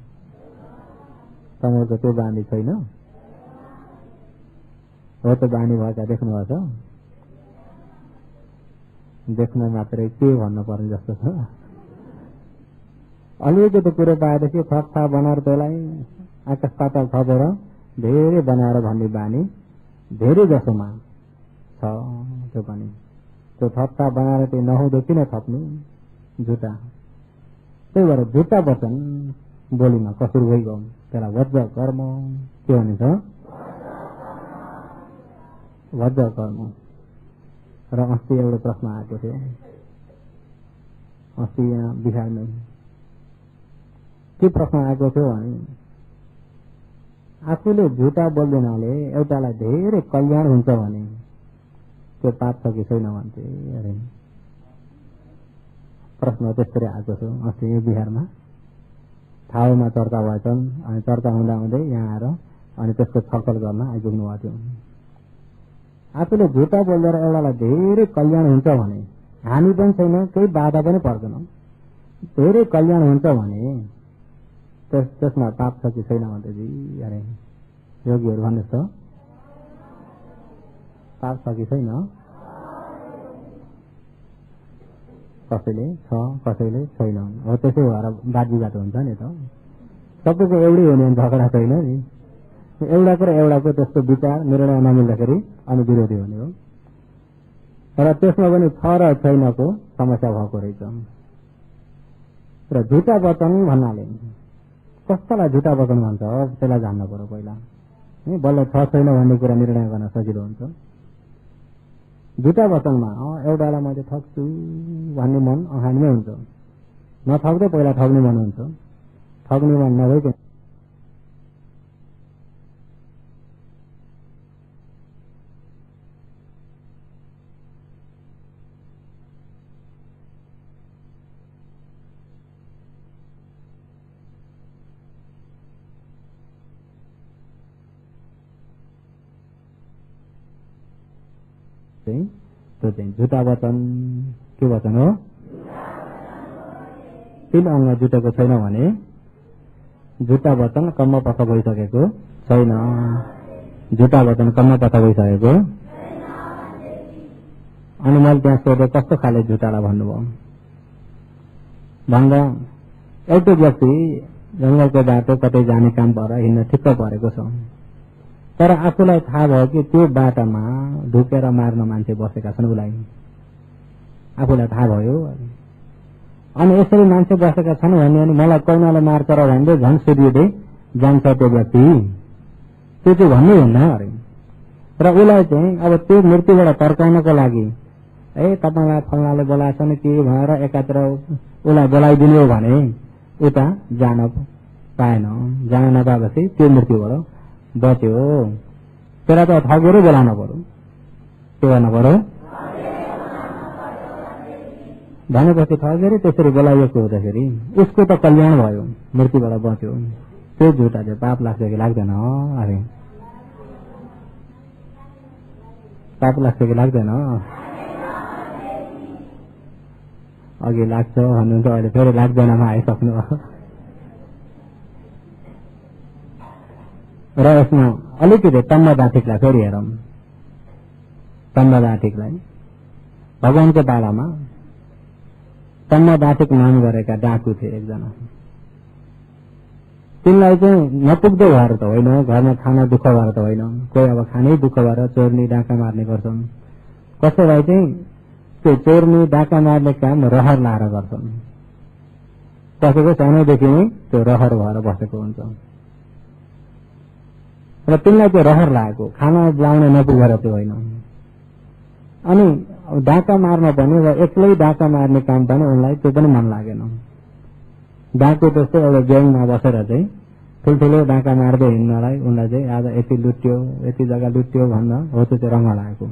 तमहरूको त्यो बानी छैन हो। त बानी भएका देख्नुभएको छ? देख्न मात्रै के भन्नु पर्ने जस्तो छ। अलिकति कुरो पाएदेखि थपथाप बनाएर त्यसलाई आकाश पाताल थपेर धेरै बनाएर भन्ने बानी धेरै जसोमा छ। त्यो पनि त्यो थप्ता बनाएर त्यो नहुँदो किन थप्नु झुटा? त्यही भएर झुटा वचन बोलीमा कसुर भइगयो, त्यसलाई वज्र कर्म के भनिन्छ? वज्र कर्म। र अस्ति एउटा प्रश्न आएको थियो, अस्ति यहाँ बिहारमा के प्रश्न आएको थियो भने आफूले झुटा बोल्दैनाले एउटालाई धेरै कल्याण हुन्छ भने त्यो पाप छ कि छैन भन्छ। अरे प्रश्न त्यसरी आएको छ। अस्ति यो बिहारमा ठाउँमा चर्चा भएछन् अनि चर्चा हुँदा हुँदै यहाँ आएर अनि त्यसको छलफल गर्न आइपुग्नु भएको थियो। आफूले झुटा बोलेर एउटालाई धेरै कल्याण हुन्छ भने हानि पनि छैन, केही बाधा पनि पर्दैन, धेरै कल्याण हुन्छ भने त्यसमा पाप छ कि छैन भन्दैछ। अरे योगीहरू भन्नुहोस् त, पाप छ कि छैन? कसैले छ कसैले छैन। हो त्यसै भएर बाजीबाट हुन्छ नि त। सबैको एउटै हुने झगडा छैन नि। एउटाको र एउटाको त्यस्तो विचार निर्णय नमिल्दाखेरि अनि विरोधी हुने हो। र त्यसमा पनि छ र छैनको समस्या भएको रहेछ। र झुटा वचन भन्नाले कस्तालाई झुटा वचन भन्छ त्यसलाई जान्न पर्यो पहिला। बल्ल छ छैन भन्ने कुरा निर्णय गर्न सजिलो हुन्छ। झुटा वचनमा एउटालाई मैले ठग्छु भन्ने मन अहानीमै हुन्छ। नठग्दै पहिला ठग्ने मन हुन्छ। ठग्ने मन नभइकन त्यो चाहिँ झुटा वचन के वचन हो? 3 अंग जुटेको छैन भने झुटा वचन कम्म पक्का भइसकेको छैन। झुटा वचन कम्म पक्का भइसकेको। अनि मैले त्यहाँ सोधेँ कस्तो खाले झुटालाई भन्नुभयो भन्दा एउटा व्यक्ति जंगलको बाटो कतै जाने काम भएर हिँड्न ठिक्क परेको छ। तर आफूलाई थाहा भयो कि त्यो बाटोमा ढुकेर मार्न मान्छे बसेका छन्। उसलाई आफूलाई थाहा भयो। अनि यसरी मान्छे बसेका छन् भन्ने अनि मलाई कौनाले मार्छ र भन्दै झन् सुरिँदै जान्छ त्यो व्यक्ति। त्यो चाहिँ भन्ने हुन्न अरे। र उसलाई चाहिँ अब त्यो मृत्युबाट तर्काउनको लागि तपाईँलाई फल्नाले बोलाएको छ नि के भनेर एकातिर उसलाई बोलाइदिने हो भने उता जान पाएन। जान नपाएपछि त्यो मृत्युबाट बच्यो। त्यसलाई त ठगेरै बोलाउनु पर्यो। के गर्नु पर्यो भनेपछि ठगेरै त्यसरी बोलाइएको हुँदाखेरि उसको त कल्याण भयो, मृत्युबाट बच्यो। त्यो झुटा चाहिँ पाप लाग्छ कि लाग्दैन? अरे पाप लाग्छ कि लाग्दैन? अघि लाग्छ भन्नुहुन्छ, अहिले फेरि लाग्दैनमा आइसक्नु। र यसमा अलिकति तम्मदाठिकलाई फेरि हेरौँ। तम्मदाठिकलाई भगवानको पालामा तम्मदाठिक नाम गरेका डाकु थिए एकजना। तिनलाई चाहिँ नपुग्दो भएर त होइन, घरमा खाना दुःख भएर त होइन, कोही अब खानै दुःख भएर चोर्नी डाका मार्ने गर्छन्। कसैलाई चाहिँ त्यो चोर्नी डाका मार्ने काम रहर लाएर गर्छन्। कसैको सानैदेखि नै त्यो रहर भएर बसेको हुन्छ। र तिनलाई त्यो रहर लागेको खाना लाउन नपुगेर त्यो होइन। अनि डाका मार्न पनि र एक्लै डाका मार्ने काम पनि उनलाई त्यो पनि मन लागेन। डाकु जस्तो एउटा ग्याङमा बसेर चाहिँ ठुल्ठुलो डाका मार्दै हिँड्नलाई उनलाई चाहिँ आज यति लुट्यो यति जग्गा लुट्यो भन्न हो त्यो रङ लागेको।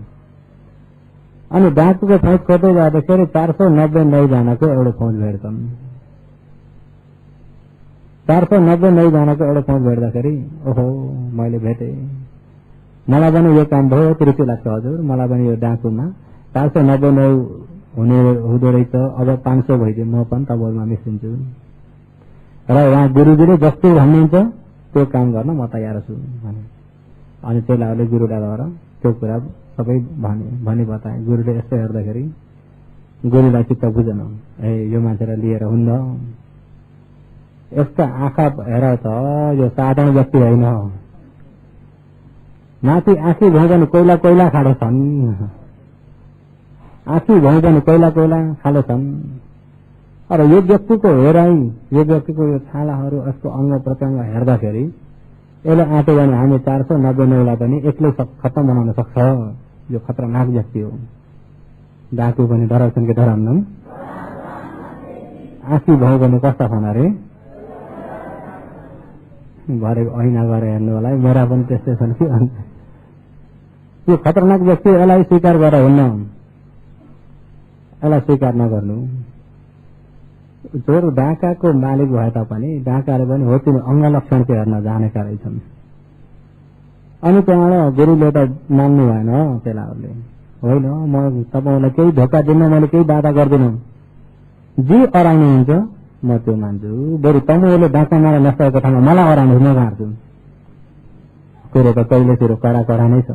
अनि डाकुको फौज खोज्दै जाँदाखेरि 490 जनाको एउटा फौज भेट्छन्। 490 जनाको एउटा फौज भेट्दाखेरि ओहो मैले भेटेँ, मलाई पनि यो काम बहुत रुचि लाग्छ हजुर, मलाई पनि यो डाकुमा 490 हुने हुँदो रहेछ, अब 500 भइदियो म पनि तपाईँमा मिसिन्छु। र उहाँ गुरुजीले जस्तो भन्नुहुन्छ त्यो काम गर्न म तयार छु भने। अनि चेलाहरूले गुरुलाई गएर त्यो कुरा सबै भनी बताए। गुरुले यस्तो हेर्दाखेरि गुरुलाई चित्त बुझेन। यो मान्छेलाई लिएर हुन्न, यसका आँखा हेर त यो साधारण व्यक्ति होइन, माथि आँखी भाउ पनि कोइला कोइला खाले छन्, आँखी भाउ पनि कोइला कोइला खाले छन्। र यो व्यक्तिको हेराइ, यो व्यक्तिको यो छालाहरू यसको अंग प्रत्यंग हेर्दाखेरि यसले आँट्यो भने हामी 490 पनि एक्लै खत्तम बनाउन सक्छ। यो खतरनाक व्यक्ति हो। डाकु पनि डराउँछन् कि डराउनन्? आँखी भाउ पनि कस्ता छन् अरे? भरेको ऐना गरेर हेर्नु होला है, मेरा पनि त्यस्तै छन् कि। यो खतरनाक व्यक्ति, यसलाई स्वीकार गरेर हुन्न, यसलाई स्वीकार नगर्नु। चोर डाकाको मालिक भए तापनि डाकाले पनि हो तिनी अंगलक्षण चाहिँ हेर्न जानेका रहेछन्। अनि त्यहाँबाट गुरुले त मान्नु भएन चेलाहरूले, होइन म तपाईँलाई केही धोका दिन्न, मैले केही बाधा गर्दिनँ, जे अराउनुहुन्छ म त्यो मान्छु, बरु तपाईँले डाका मारेर नसकेको ठाउँमा मलाई अराउनु म मार्छु। कुरो त कहिलेतिर कडा कडा नै छ,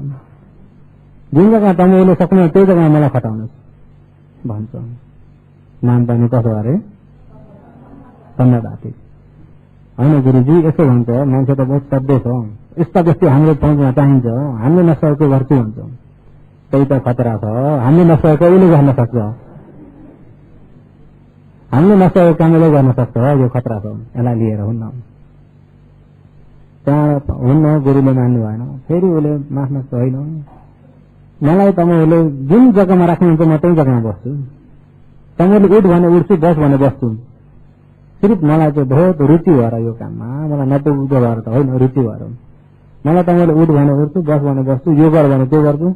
जुन जग्गा तपाईँले सक्नु त्यही जग्गामा मलाई खटाउनुहोस् भन्छ। नाम पनि कसो अरे धन्यवाद होइन गुरुजी, यसो भन्छ मान्छे त बहुत सभ्य छ, यस्ता व्यक्ति हाम्रो फौजमा चाहिन्छ, हामीले नसकेको गर्छु भन्छ। त्यही त खतरा छ, हामीले नसकेको उसले गर्न सक्छ, हामीले नसकेको काम उसले गर्न सक्छ, यो खतरा छ, यसलाई लिएर हुन्न। त्यहाँ हुन्न, गुरुले मान्नु भएन। फेरि उसले माफ्न होइन, मलाई तपाईँहरूले जुन जग्गामा राख्नुहुन्छ म त्यही जग्गामा बस्छु, तपाईँले उठ भने उठ्छु, बस भने बस्छु, सिर्फ मलाई चाहिँ बहुत रुचि भएर यो काममा, मलाई नपुग्दो भएर त होइन, रुचि भएर मलाई तपाईँले उठ भने उठ्छु, बस भने बस्छु, यो गर भने त्यो गर्छु।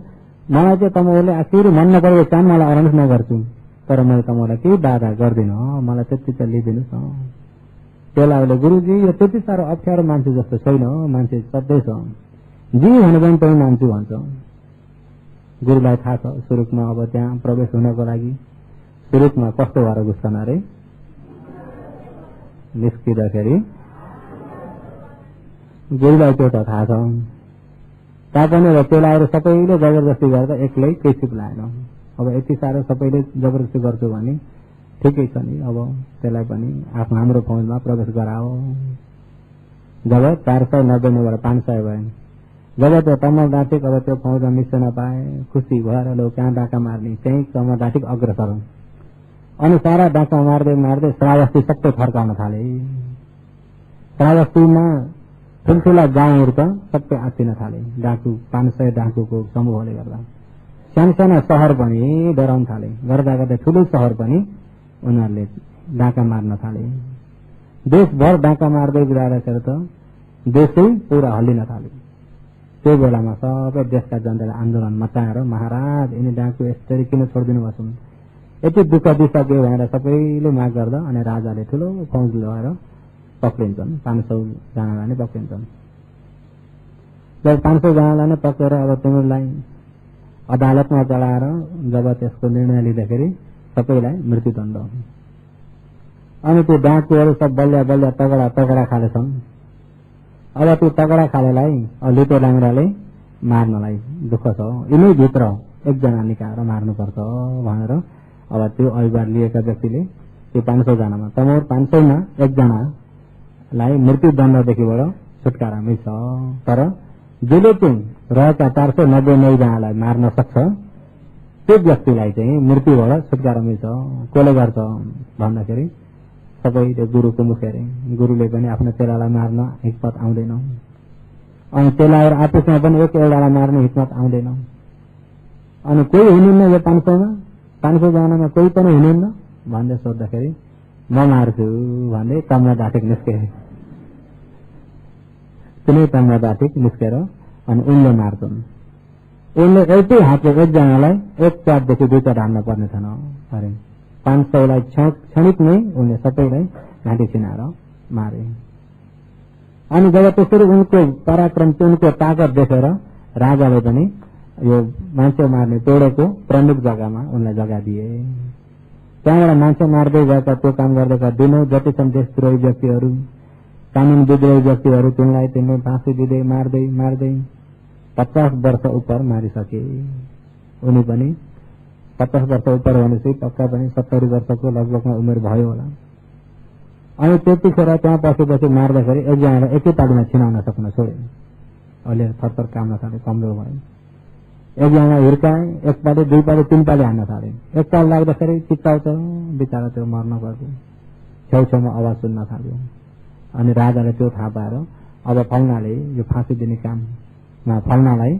मलाई चाहिँ तपाईँहरूले आखिर मन नपरेको काम मलाई अराउन्स नगर्छु, तर मैले तपाईँलाई केही बाधा गर्दिनँ, मलाई त्यति चाहिँ लिइदिनुहोस् न। त्यसलाई गुरुजी यो त्यति साह्रो अप्ठ्यारो मान्छे जस्तो छैन, मान्छे सधैँ छ, जे भने पनि त्यही मान्छु भन्छ। गुरुलाई थाहा छ सुरुकमा अब त्यहाँ प्रवेश हुनको लागि सुरुकमा कस्तो भएर घुस्छन् अरे, निस्किँदाखेरि गुरुलाई त्यो त थाहा छ, तापनि अब चेलाहरू सबैले जबरजस्ती गर्दा एक्लै केही सिप लाएन। अब यति साह्रो सबैले जबरजस्ती गर्छु भने ठिकै छ नि, अब त्यसलाई पनि आफ्नो हाम्रो फौजमा प्रवेश गराओ। जब 490 नभएर 500 भयो, जब त्यो तमल डाँटिक अब त्यो फौजमा मिस्न नपाए, खुसी भएर लो कहाँ डाका मार्ने, त्यही तमल डाँटिक अग्रसर। अनि सारा डाका मार्दै मार्दै श्रावस्ती सबै फर्काउन थाले। श्रावस्तीमा ठुल्ठुला गाउँहरू त सबै आत्तिन थाले, डाकु 500 डाकुको समूहले गर्दा। सानसाना सहर पनि डराउन थाले, गर्दा गर्दै ठुलो सहर पनि उनीहरूले डाका मार्न थाले। देशभर डाका मार्दै गएर त देशै पुरा हल्लिन थाले। त्यो बेलामा सबै देशका जनताले आन्दोलन मचाएर महाराज यिनी डाकु यसरी किन छोडिदिनु भएको, यति दुःख दिइसक्यो भनेर सबैले माग गर्दा अनि राजाले ठुलो फौज लगाएर पक्रिन्छन्, 500 जनालाई नै पक्रिन्छन्। जब 500 जनालाई नै पक्रेर अब तिनीहरूलाई अदालतमा चढाएर जब त्यसको निर्णय लिँदाखेरि सबैलाई मृत्युदण्ड। अनि त्यो डाकुहरू सब बलिया बलिया तगडा तगडा खाले छन्। अब त्यो तगडा खालेलाई लुटे डाङ्राले मार्नलाई दुःख छ, यिनै भित्र एकजना निकालेर मार्नुपर्छ भनेर अब त्यो अभिवाद लिएका व्यक्तिले त्यो 500 जनामा तमोर 500 मा एकजनालाई मृत्युदण्डदेखिबाट छुटकारा मिल्छ। तर जसले चाहिँ रहेका 499 जनालाई मार्न सक्छ त्यो व्यक्तिलाई चाहिँ मृत्युबाट छुटकारा मिल्छ। कसले गर्छ भन्दाखेरि सबैले गुरुको मुखेर, गुरुले पनि आफ्नो चेलालाई मार्न हिक्मत आउँदैन, अनि चेलाहरू आपसमा पनि एक एउटालाई मार्ने हिक्मत आउँदैन। अनि कोही हुनुहुन्न यो 500 जनामा कोही पनि हुनुहुन्न भन्दै सोद्धाखेरि म मार्छु भन्दै तम्मा डाटेक निस्के। कुनै तम्मा डाटेक निस्केर अनि उनले मार्छन्। उनले एउटै हातले एकजनालाई एक चाटदेखि 2 चाट हान्न पर्ने छैन अरे 500लाई क्षणिक नै उनले सबैलाई घाँटी छिनाएर मारे। अनि जब त्यसरी उनको पराक्रम उनको ताकत देखेर राजाले पनि यो मान्छे मार्ने टोडोको प्रमुख जग्गामा उनलाई जग्गा दिए। त्यहाँबाट मान्छे मार्दै गएका त्यो काम गर्दै दिनौं जति छन् देशद्रोही व्यक्तिहरू, कानून विद्रोही व्यक्तिहरू तिनलाई फाँसी दिँदै मार्दै मार्दै 50 वर्ष उपर मारिसके। उनी पनि 50 वर्ष उपर भनेपछि पक्का पनि 70 वर्षको लगभगमा उमेर भयो होला। अनि त्यतिखेर त्यहाँ पसेपछि मार्दाखेरि एकजनालाई एकैतालीमा छिनाउन सक्न छोडे। अहिले थरथर काम्न थाले, कमजोर भयो। एकजना हिर्काए, एक पाली 2 पाली 3 पाली हान्न थाले। एक ताल लाग्दाखेरि चित्ताउँछ, बिचरा त्यो मर्न गएको छेउछेउमा आवाज सुन्न थाल्यो। अनि राजाले त्यो थाहा पाएर अब फल्नाले यो फाँसी दिने काममा फल्नालाई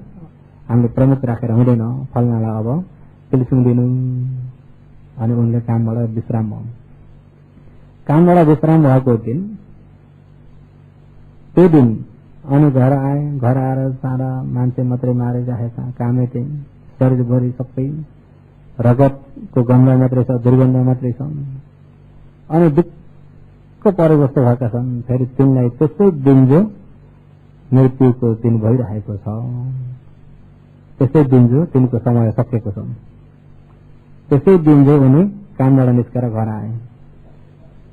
हामीले प्रमुख राखेर हुँदैन, फल्नालाई अब पिलिसुङ दिनु। अनि उनले कामबाट विश्राम भयो। कामबाट विश्राम भएको दिन त्यो दिन अनि घर आए, घर आएर सारा मान्छे मात्रै मारिराखेका, कामेटे शरीरभरि सबै रगतको गन्ध मात्रै छ, दुर्गन्ध मात्रै छ। अनि दुःख परे जस्तो भएका छन्। फेरि तिनलाई त्यसै दिन जो मृत्युको दिन भइरहेको छ, त्यसै दिन जो तिनको समय सकेको छ, त्यसै दिन जो उनी कामबाट निस्केर घर आए।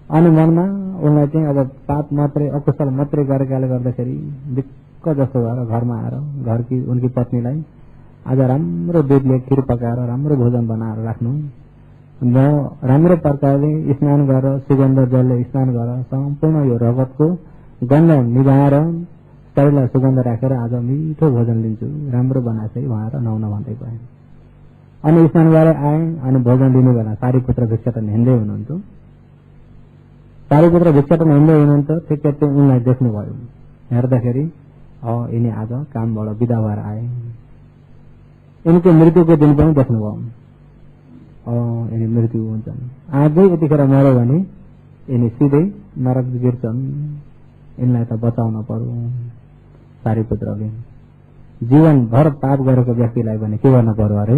अनि मनमा उनलाई चाहिँ अब पाप मात्रै, अकुशल मात्रै गरेकाले गर्दाखेरि दिक्क जस्तो भएर घरमा आएर घरकी उनकी पत्नीलाई आज राम्रो दुधले खिर पकाएर राम्रो भोजन बनाएर राख्नु, म राम्रो प्रकारले स्नान गरेर सुगन्ध जलले स्नान गरेर सम्पूर्ण यो रगतको गन्ध निभाएर शरीरलाई सुगन्ध राखेर आज मिठो भोजन लिन्छु, राम्रो बनाएछ है भनेर नुहाउन भन्दै गए। अनि स्नान गरेर आए। अनि भोजन लिने बेला सारीपुत्र भिक्षाटन हिँड्दै हुनुहुन्थ्यो। सारीपुत्र भिक्षाटन हिँड्दै हुनुहुन्थ्यो। ठिकै उनलाई देख्नुभयो। हेर्दाखेरि यिनी आज कामबाट बिदा भएर आए। यिनको मृत्युको दिन पनि देख्नुभयो। यिनी मृत्यु हुन्छन्। आजै यतिखेर मर्यो भने यिनी सिधै नरक गिर्छन्। यिनलाई त बचाउन पर्यो। सारीपुत्रले जीवनभर पाप गरेको व्यक्तिलाई भने के गर्न पर्यो अरे?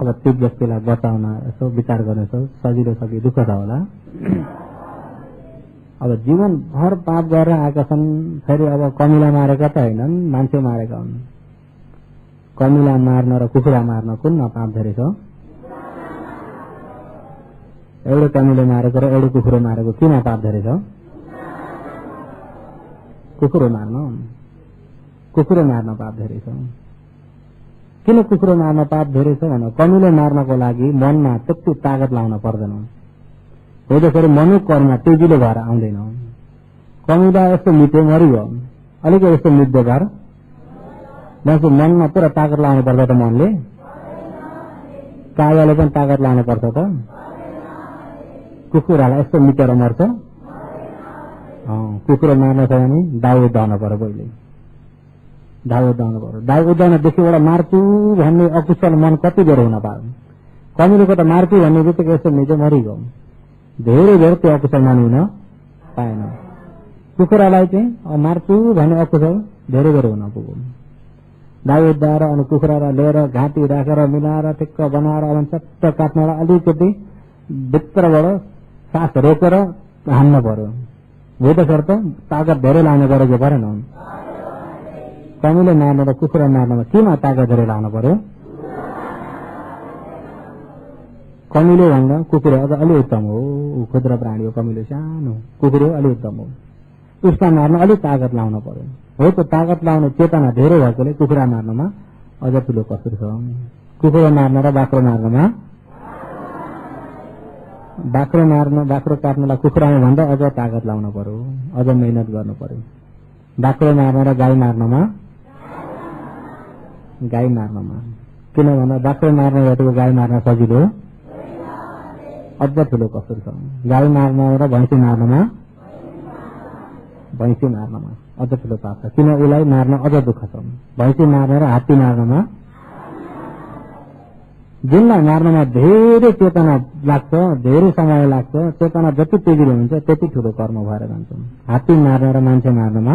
अब त्यो व्यक्तिलाई बचाउन यसो विचार गर्नुहोस्, सजिलो छ कि दुःख छ होला? अब जीवनभर पाप गरेर आएका छन्। फेरि अब कमिला मारेका त होइनन्, मान्छे मारेका हुन्। कमिला मार्न र कुखुरा मार्न कुनमा पाप धेरै छ? एउटै कमिले मारेको र एउटै कुखुरो मारेको किन पाप धेरै छ? कुखुरो मार्न पाप धेरै छ। किन कुखुरो मार्न पाप धेरै छ भने कमिलो मार्नको लागि मनमा त्यति तागत लाउन पर्दैन। हुँदाखेरि मनुकर्म तेजिलो भएर आउँदैन। कमिला यस्तो मिठो मरियो, अलिकति यस्तो मिठो भएर मान्छे मनमा पुरा तागत लाउनु पर्छ त। मनले कायाले पनि तागत लाउनु पर्छ त। कुखुरालाई यस्तो मिटेर मर्छ? कुखुरो मार्न छ भने दाउ उदाउनु पर्यो। पहिले दाउ उदाउनु पर्यो। दाउ उदाउनदेखिबाट मार्छु भन्ने अकुशल मन कति बेर हुन पायो? कमिलोको त मार्छु भन्ने बित्तिकै यस्तो मिठो मरिगयो। धेरै बेर त्यो अकुशल मन हुन पाएन। कुखुरालाई चाहिँ मार्छु भन्ने अकुशल धेरै बेर हुन पुग्यो। दाउ उदाएर अनि कुखुरालाई लिएर घाँटी राखेर मिलाएर ठिक्क बनाएर अब चट्ट काट्नलाई अलिकति भित्रबाट सास रोकेर हान्न पर्यो। हो त्यसर्थ त तागत धेरै लाउनु परेको परेन? कमिलो मार्न र कुखुरा मार्नमा केमा तागत धेरै लाउनु पर्यो? कमिलो भन्दा कुखुरो अझ अलि उत्तम हो। खुद्रा प्राणी हो कमिलो, सानो। कुखुरो अलि उत्तम हो। उसमा मार्न अलिक तागत लाउनु पर्यो। हो त तागत लाउने चेतना धेरै भएकोले कुखुरा मार्नमा अझ ठुलो कसुर छ। कुखुरो मार्न र बाख्रो मार्नमा, बाख्रो काट्नलाई कुखुरामा भन्दा अझ तागत लाउनु पर्यो, अझ मेहनत गर्नु पर्यो। बाख्रो मार्न र गाई मार्नमा किन भन्दा बाख्रो मार्न जतिको गाई मार्न सजिलो, अझ ठुलो कसुर छ। गाई मार्न र भैँसी मार्नमा अझ ठुलो पाप छ। किन उसलाई मार्न अझ दुःख छ। भैँसी मार्न र हात्ती मार्नमा, जुनलाई मार्नमा धेरै चेतना लाग्छ, धेरै समय लाग्छ, चेतना जति तेजिलो हुन्छ त्यति ठुलो कर्म भएर जान्छ। हात्ती मार्न र मान्छे मार्नमा,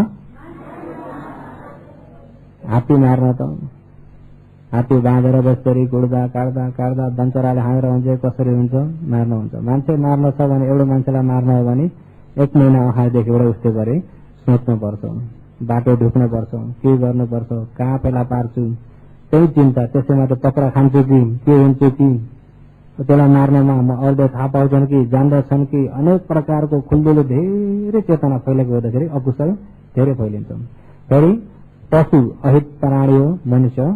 हात्ती बाँधेर बस्दै गुड्दा काट्दा दन्चराले हानेर हुन्छ, कसरी हुन्छ मार्न हुन्छ। मान्छे मार्न छ भने एउटा मान्छेलाई मार्न हो भने 1 महिना अगाडिदेखिबाट उस्तै गरे सोच्नु पर्छ, बाटो ढुक्नु पर्छ, के गर्नुपर्छ, कहाँ फेला पार्छु, त्यही चिन्ता। त्यसैमा त पक्रा खान्छु कि के हुन्छ कि त्यसलाई मार्नमा अरूले थाहा पाउँछन् कि जान्दछन् कि अनेक प्रकारको खुल्दुलो धेरै चेतना फैलेको हुँदाखेरि अकुशल धेरै फैलिन्छ। फेरि पशु अहित प्राणी हो मनुष्य,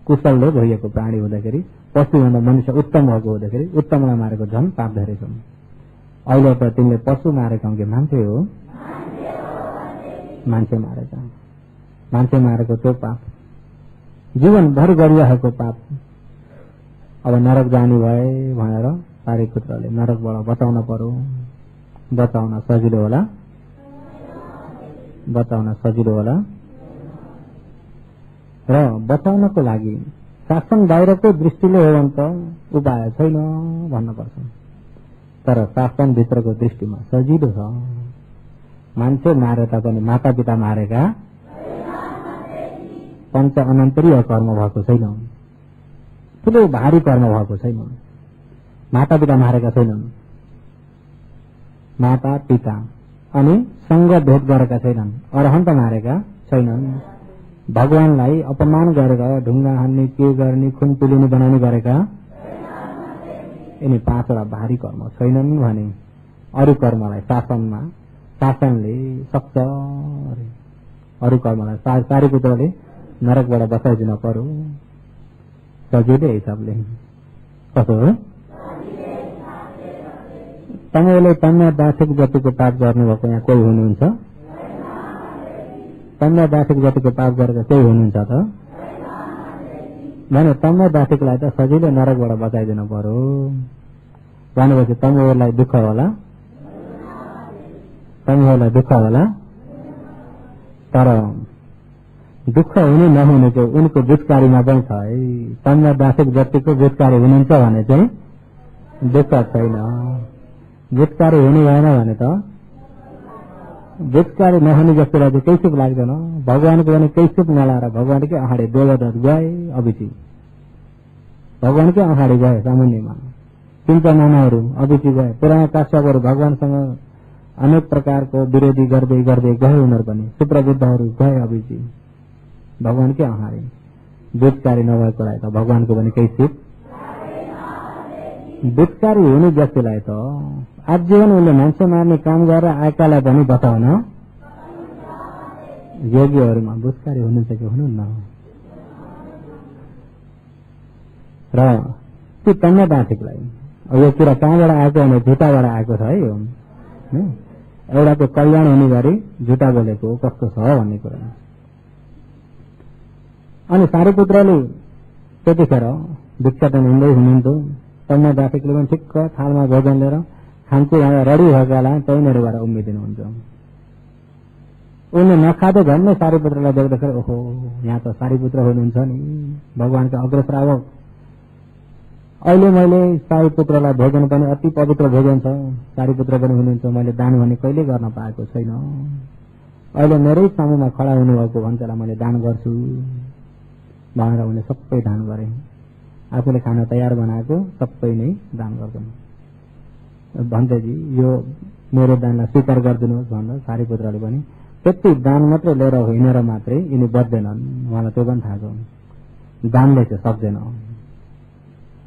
कुशलले भइएको प्राणी हुँदाखेरि पशुभन्दा मनुष्य उत्तम भएको हुँदाखेरि उत्तमलाई मारेको झन् पाप धेरै छन्। अहिले त तिमीले पशु मारेको कि मान्छे हो? मान्छे मारेको त्यो पाप, जीवनभर गरिरहेको पाप। अब नरक जाने भए भनेर सारीपुत्रले नरकबाट बचाउन पर्यो। बचाउन सजिलो होला र बचाउनको लागि शासन बाहिरको दृष्टिले हो भने त उपाय छैन भन्नुपर्छ। तर शासन भित्रको दृष्टिमा सजिलो छ। मान्छे मारे तापनि माता पिता मारेका पञ्च अनन्तरीय कर्म भएको छैन, ठुलो भारी कर्म भएको छैन। माता पिता मारेका छैनन्, माता पिता अनि सँग भेट गरेका छैनन्, अरहन्त मारेका छैनन्, भगवानलाई अपमान गरेर ढुङ्गा हान्ने के गर्ने खुन पिलिने बनाउने गरेका यिनी 5वटा भारी कर्म छैनन् भने अरू कर्मलाई शासनले सक्छ। अरू कर्मलाई सारीपुत्रले नरकबाट बचाइदिन पर्यो सजिलै हिसाबले। कसो हो? तपाईँले तन्ना दासिक जतिको पाप गर्नुभएको यहाँ कोही हुनुहुन्छ? तन्ना दासिक जतिको पाप गरेर कोही हुनुहुन्छ त? भने तन्ना दासिकलाई त सजिलै नरकबाट बचाइदिनु पर्यो भनेपछि तमुहरूलाई दुःख होला, तमुहरूलाई दुःख होला। तर दुःख हुने नहुनेको उनको जुटकारीमा पनि छ है। तन्ना दासिक जतिको जुटकारी हुनुहुन्छ भने चाहिँ दुःख छैन। जुटकारी हुने भएन भने त जुटकारी नहुने जस्तोलाई चाहिँ केही सुख लाग्दैन। भगवानको भने केही सुख नलाएर भगवानकै अगाडि देवदत्त गए, अभिची भगवानकै अगाडि गए। सामान्यमा तिनका नानाहरू अभिची गए, पुराना काश्यपहरू भगवानसँग अनेक प्रकारको विरोधी गर्दै गर्दै गए। उनीहरू पनि सुप्रबुद्धहरू गए अभिची भगवानकै अगाडि। जुटकारी नभएकोलाई त भगवानको पनि केही सुख। जुटकारी हुने जस्तोलाई त आजीवन उसले मान्छे मार्ने काम गरेर आएकालाई पनि बताउन। योगीहरूमा बुझकारी हुनुहुन्छ कि हुनुहुन्न? र त्यो तन्ना दासिकलाई यो कुरा कहाँबाट आएको भने झुटाबाट आएको छ है। यो एउटाको कल्याण हुने गरी झुटा बोलेको कस्तो छ भन्ने कुरा। अनि सारीपुत्रले त्यतिखेर भिक्षाटन हिँड्दै हुनुहुन्थ्यो। तन्ना दासिकले पनि ठिक्क थालमा भोजन लिएर खान्छु भनेर रेडी भएकालाई त्यहीँनिरबाट उम्मिदिनुहुन्छ। उनले नखाँदै झन्नै सारीपुत्रलाई देख्दाखेरि ओहो यहाँ त सारीपुत्र हुनुहुन्छ नि, भगवानको अग्रश्रावक। अहिले मैले सारीपुत्रलाई भोजन पनि अति पवित्र भोजन छ, सारीपुत्र पनि हुनुहुन्छ, मैले दान भने कहिले गर्न पाएको छैन। अहिले मेरै समूहमा खडा हुनुभएको भन्छलाई मैले दान गर्छु भनेर उनले सबै दान गरे। आफूले खाना तयार बनाएको सबै नै दान गर्छन्। भन्दैजी यो मेरो दानलाई स्वीकार गरिदिनुहोस् भन्दा सारीपुत्रले पनि त्यति दान मात्रै लिएर हिँडेर मात्रै यिनी बच्दैनन्। उहाँलाई त्यो पनि थाहा छ दानले चाहिँ सक्दैन।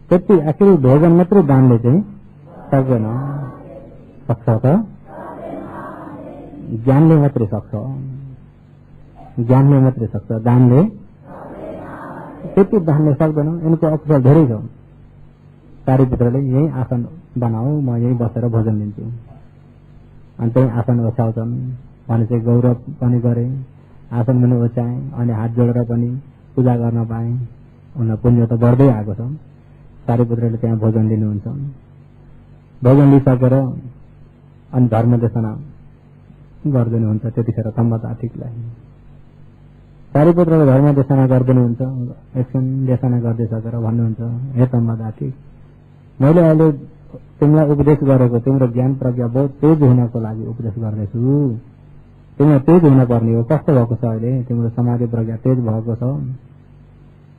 त्यति आखिरी भोजन मात्रै दानले चाहिँ सक्दैन। सक्छ त? ज्ञानले मात्रै सक्छ, ज्ञानले मात्रै सक्छ, दानले त्यति दानले सक्दैन। यिनको अकुशल धेरै छ। सारीपुत्रले यही आसन बनाऊ, म यही बसेर भोजन दिन्छु। अनि त्यही आसन ओछ्याउँछन् भने चाहिँ गौरव पनि गरे, आसन पनि ओछ्याए, अनि हात जोडेर पनि पूजा गर्न पाए। उनीहरू पुण्य त बढ्दै आएको छ। सारीपुत्रले त्यहाँ भोजन दिनुहुन्छ। भोजन लिइसकेर अनि धर्मदेशना गरिदिनुहुन्छ। त्यतिखेर तम्बा दासिकलाई सारीपुत्रले धर्मदेशना गरिदिनुहुन्छ। एकछिन देशना गरिदिइसकेर भन्नुहुन्छ, हे तम्बा दासिक, मैले अहिले तिमीलाई उपदेश गरेको, तिम्रो ज्ञान प्रज्ञा बहुत तेज हुनको लागि उपदेश गर्दैछु। तिमीलाई तेज हुन पर्ने हो। कस्तो भएको छ अहिले? तिम्रो समाधि प्रज्ञा तेज भएको छ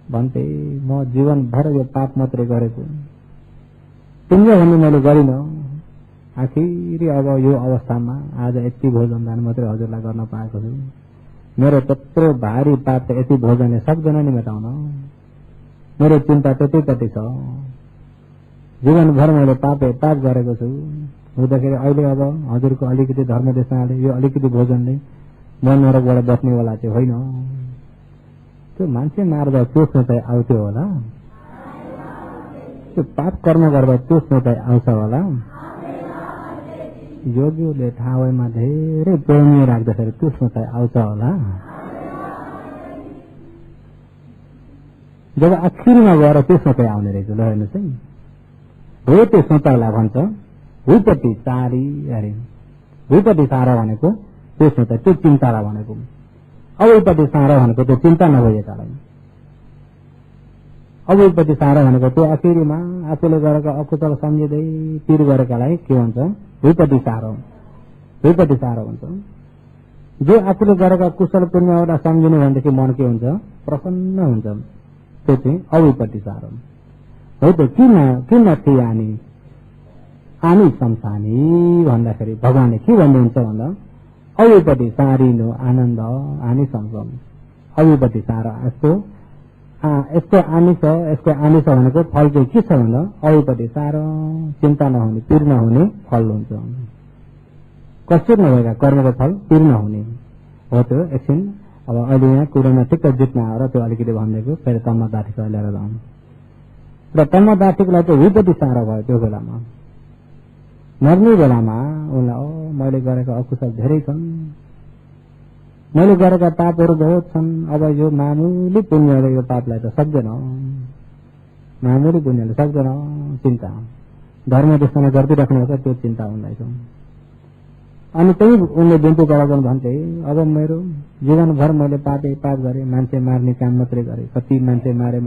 भन्थे। म जीवनभर यो पाप मात्रै गरेको, तिमीले भन्ने मैले गरिन। आखिरी अब यो अवस्थामा आज यति भोजन दान मात्रै हजुरलाई गर्न पाएको छु। मेरो त्यत्रो भारी पाप त यति भोजनले सक्दैन नि मेटाउन। मेरो चिन्ता त्यतिकति छ। जीवनभर मैले पाप गरेको छु। हुँदाखेरि अहिले अब हजुरको अलिकति धर्मदेशनाले यो अलिकति भोजनले म नरकबाट बच्नेवाला चाहिँ होइन। त्यो मान्छे मार्दा त्यो सोचाइ आउँथ्यो होला, त्यो पाप कर्म गर्दा त्यो सोचाइ आउँछ होला। योगीले ठाउँमा धेरै प्रेमी राख्दाखेरि त्यो सोचाइ आउँछ होला। जब आखिरमा गएर त्यो सोचाइ आउने रहेछ। ल हेर्नुहोस् है, हो त्यो सोचाइलाई भन्छ भूपति सारी। अरे भूपति सारा भनेको त्यो सोचाइ, त्यो चिन्तालाई भनेको। अवैपति सारा भनेको त्यो चिन्ता नभएकालाई। अवैपति सारा भनेको त्यो आखिरीमा आफूले गरेको अकुशल सम्झिँदै पिर गरेकालाई के भन्छ? भूपति सारा। दुईपट्टि सारो हुन्छ। जो आफूले गरेका कुशल पुण्यहरूलाई सम्झिने भनेदेखि मन के हुन्छ, प्रसन्न हुन्छ। त्यो चाहिँ अविपट्टि सारो हो। त किन थिए आनी सम्सानी भन्दाखेरि भगवानले के भन्नुहुन्छ भन्दा अविपट्टि सारिनु आनन्द आनी सम्सम। अविपट्टि सारो यसको आनी छ भनेको फल चाहिँ के छ भन्दा अविपट्टि सारो चिन्ता नहुने पीर नहुने फल हुन्छ। कस्तो नभएका कर्मको फल पीर नहुने हो। त्यो एकछिन अब अहिले यहाँ कुरोमा ठिक्क जित्न आएर त्यो अलिकति भनिदिएको फेरि तम्मा दाठीको लिएर जाउँ र तम्मा दाठीकोलाई चाहिँ विपत्ति सारो भयो। त्यो बेलामा मर्ने बेलामा उसलाई मैले गरेका अकुशल धेरै छन्, मैले गरेका पापहरू बहुत छन्, अब यो मामुली पुण्यले यो पापलाई त सक्दैन, मामुली पुण्यले सक्दैन। चिन्ता धर्म देशमा गरिदिइराख्नु पर्छ, त्यो चिन्ता उनलाई छ। अनि त्यही उनले बिन्ती गराउन भन्थे अब मेरो जीवनभर मैले पाप गरेँ, मान्छे मार्ने काम मात्रै गरेँ, कति मान्छे मारे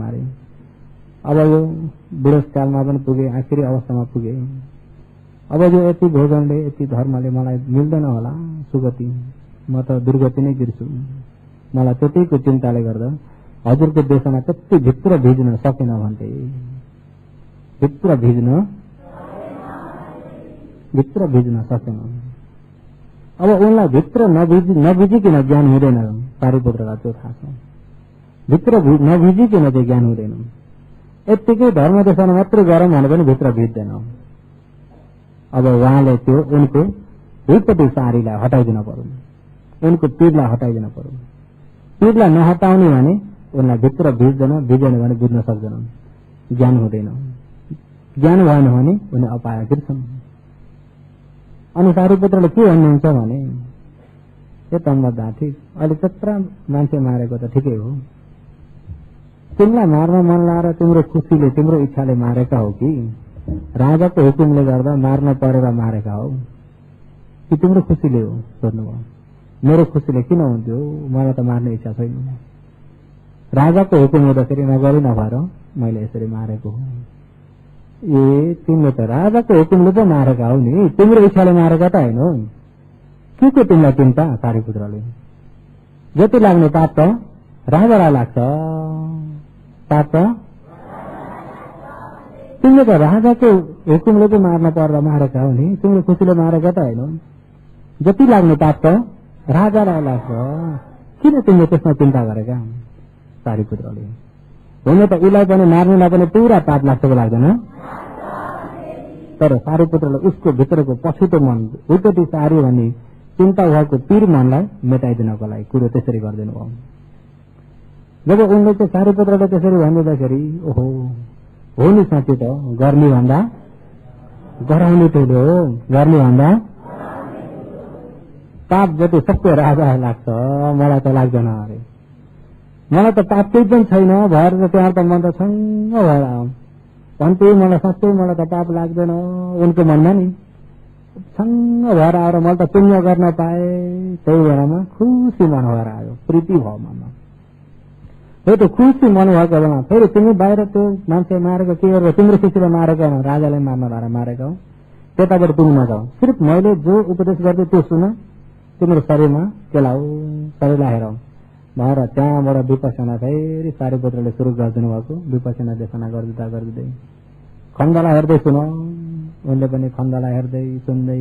अब यो बुढेसकालमा पनि पुगे, आखिरी अवस्थामा पुगे। अब यो यति भोजनले यति धर्मले मलाई मिल्दैन होला सुगति, म त दुर्गति नै गिर्छु। मलाई त्यतिको चिन्ताले गर्दा हजुरको देशमा त्यति भित्र भिज्न सकेन भन्थे, भित्र भिज्न सकेन। अब उनलाई भित्र नभिजिकन ज्ञान हुँदैन। पारिपुत्रलाई त्यो थाहा छ, भित्र नभिजिकन चाहिँ ज्ञान हुँदैन। यत्तिकै धर्म देशमा मात्रै गरौँ भने पनि भित्र भिज्दैन। अब उहाँले त्यो उनको विपत्ति सारीलाई हटाइदिन पर्यो, उनको पीडलाई हटाइदिन पर्यो। पीडलाई नहटाउने भने उनलाई भित्र भिजेन भने बुझ्न सक्दैन, ज्ञान हुँदैन। ज्ञान भएन भने उनी अपाय गिर्छन्। अनि सारीपुत्रले के भन्नुहुन्छ भने यो तम्बा दाठी अहिले त्यत्रा मान्छे मारेको त ठिकै हो, तिमीलाई मार्न मन लाएर तिम्रो खुसीले तिम्रो इच्छाले मारेका हो कि राजाको हुकुमले गर्दा मार्न परेर मारेका हो कि तिम्रो खुसीले हो? सोध्नुभयो। मेरो खुसीले किन हुन्थ्यो, मलाई त मार्ने इच्छा छैन, राजाको हुकुम हुँदाखेरि नगरी नभएर मैले यसरी मारेको हो। ए तिमीले त राजाको हुकुमले पो मारेका हो नि, तिम्रो इच्छाले मारेका त होइन। के को तिमीलाई चिन्ता? सारीपुत्रले जति लाग्ने पाप त राजालाई लाग्छ, पाप त तिमीले त राजाको हुकुमले पो मार्न पर्दा मारेका हो नि, तिम्रो खुसीले मारेका त होइन। जति लाग्ने पाप त राजालाई लाग्छ, किन तिमीले त्यसमा चिन्ता गरेका? सारीपुत्रले हुन त उसलाई पनि मार्नेलाई पनि पुरा पाप लाग्छ लाग्दैन, तर सारीपुत्रले उसको भित्रको पछुतो मन विपत्ति सारी भन्ने चिन्ता भएको पीर मनलाई मेटाइदिनको लागि कुरो त्यसरी गरिदिनु भयो। जब उनले चाहिँ सारीपुत्रले त्यसरी भनिदिँदाखेरि ओहो हो नि साँच्चै त गर्ने भन्दा गराउने ठुलो हो, गर्ने भन्दा पाप जति सबै राजालाई लाग्छ, मलाई त लाग्दैन अरे, मलाई त पाप केही पनि छैन भएर त त्यहाँ त मन त छङ्ग भएर भन्थे, मलाई साँच्चै मलाई त पाप लाग्दैन। उनको मनमा नि छङ्ग भएर आएर मैले त पुण्य गर्न पाए, त्यही बेलामा खुसी मन भएर आयो, प्रीति भयो मनमा। त्यो खुसी मन भएको बेलामा फेरि तिमी बाहिर त्यो मान्छे मारेको के गरेर तिम्रो खुसीले मारेको हो, राजालाई मार्न भएर मारेको हो, त्यताबाट पुग्नु नजाऊ, सिर्फ मैले जो उपदेश गर्दै त्यो सुन, तिम्रो शरीरमा केलाऊ, शरीरलाई हेरौ भएर त्यहाँबाट विपसना फेरि सारीपुत्रले सुरु गरिदिनु भएको। विपसना देशना गर्दै खण्डलाई हेर्दै सुन, उनले पनि खण्डलाई हेर्दै सुन्दै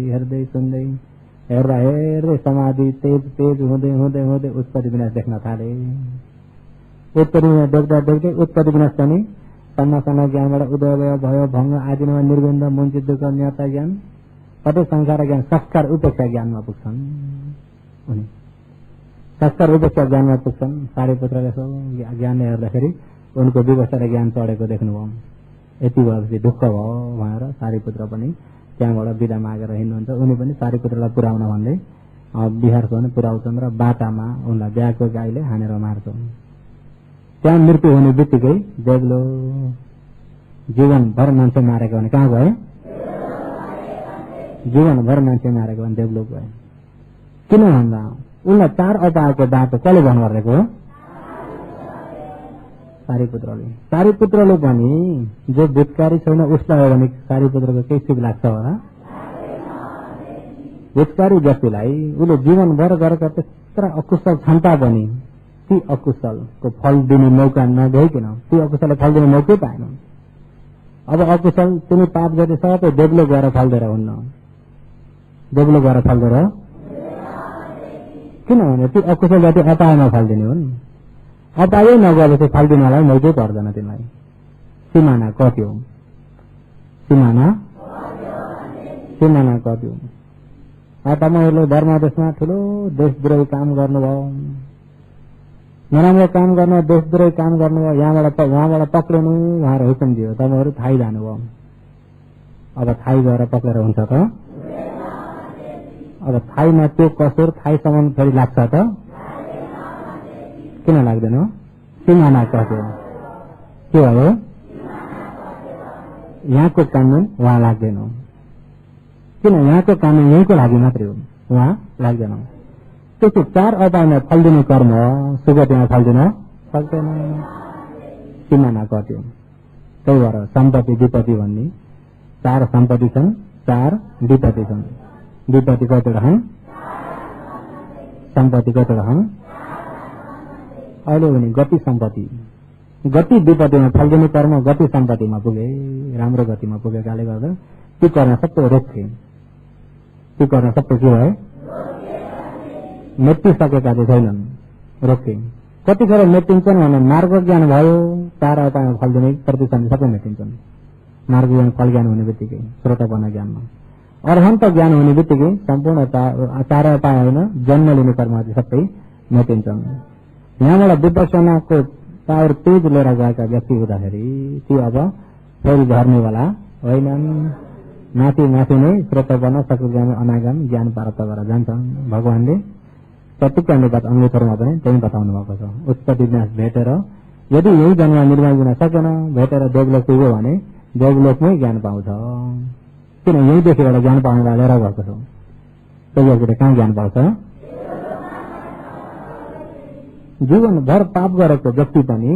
हेर्दै समाधि तेज हुँदै हुँदै हुँदै उत्पत्ति विनाश देख्न थाले। उत्पत्ति विनाश देख्दै उत्पत्ति विनाश पनि सन्ना ज्ञानबाट उदय भयो, भङ्ग आदिमा निर्गुण्ड मुञ्चित दुःख न्यता ज्ञान, कतै संसार ज्ञान संस्कार उपेक्षा ज्ञानमा पुग्छन्। उनी संस्कार उपेक्षा ज्ञानमा पुग्छन्। सारीपुत्रले ज्ञानले हेर्दाखेरि उनको व्यवस्था ज्ञान चढेको देख्नुभयो। यति भएपछि ढुक्क भयो भनेर सारीपुत्र पनि त्यहाँबाट बिदा मागेर हिँड्नुहुन्छ। उनी पनि सारीपुत्रलाई पुर्याउन भन्दै बिहारसम्म पुर्याउँछन् र बाटामा उनलाई बिहाको गाईले हानेर मार्छन्। त्यहाँ मृत्यु हुने बित्तिकै देब्लो जीवनभर मान्छे मारेको भने कहाँ गए? जीवनभर मान्छे मारेको भने देब्लो गए। किन भन्दा उनलाई 4 अपायको बाटो कसले भन्नु गरेको हो? सारीपुत्रले पनि जो भितकारी छैन उसलाई हो भने सारीपुत्रको केही शुभ लाग्छ होला? हितकारी व्यक्तिलाई उसले जीवनभर गरेका त्यस्ता अकुशल क्षमता पनि ती अकुशलको फल दिने मौका नभइकन ती अकुशललाई फल दिने मौकै पाएन। अब अकुशल तिमी पाप गरे सबै देवलो गएर फल्देर हुन्न, देवलो गएर फल्देर, किनभने ती अकुशल जाति अपायमा फल्दिने हुन्। अपायै नगएपछि फल्दिनलाई मौकै पर्दैन तिमीलाई। सिमाना कति हो? सिमाना कति हो? तपाईँहरूले धर्मदेशमा ठुलो देशद्रोही काम गर्नुभयो, नराम्रो काम गर्न देशद्रोही काम गर्नुभयो, यहाँबाट पक्रिनु उहाँहरू हुकुम दियो, तपाईँहरू थाई जानुभयो। अब थाई गएर पक्रेर हुन्छ त? अब थाईमा त्यो कसुर थाईसम्म फेरि लाग्छ त? किन लाग्दैन? सिमाना कति हो? के भयो? यहाँको कानुन उहाँ लाग्दैन। किन? यहाँको कानुन यहीँको लागि मात्रै हो, उहाँ लाग्दैन। त्यसो 4 अपायमा फल्दिने कर्म सुगतिमा फल्दिन सक्दैन। सिमाना कति हो? त्यही भएर सम्पत्ति विपत्ति भन्ने 4 सम्पत्ति छन्, 4 विपत्ति छन्। विपत्ति कतिवटा छन्? सम्पत्ति कतिवटा छन्? अहिले भने गति सम्पत्ति, गति विपत्तिमा फल्दिने कर्म गति सम्पत्तिमा पुगे, राम्रो गतिमा पुगेकाले गर्दा ती कर्म सबै रोक्थे। ती कर्म सबै के भए? मेटिसकेका चाहिँ छैनन्, रोके। कतिखेर मेटिन्छन् भने मार्ग ज्ञान भयो, 4 अपायमा फल्दिने प्रतिसन्धि सबै मेटिन्छन्। मार्ग ज्ञान फल ज्ञान हुने बित्तिकै, श्रोतापना ज्ञानमा अरहन्त ज्ञान हुने बित्तिकै सम्पूर्ण 4 अपाय होइन जन्म लिने कर्म सबै मेटिन्छन्। यहाँबाट विपස්සनाको पावर तेज लिएर गएका व्यक्ति हुँदाखेरि ती अब फेरि झर्नेवाला होइनन्। माथि माथि नै श्रोतापना सकुज्ञान अनागम ज्ञान प्राप्त गरेर जान्छन्। भगवानले प्रत्येक अनुपात अङ्गीकरणमा पनि त्यही बताउनु भएको छ। उत्पत्ति विनाश भेटेर यदि यही जन्म निर्माण दिन सकेन, भेटेर देवलोक पुग्यो भने देवलोकमै ज्ञान पाउँछ। किन? यही देखिबाट ज्ञान पाउनलाई लिएर गएको छ। त्यही कहाँ ज्ञान पाउँछ? जीवनभर पाप गरेको व्यक्ति पनि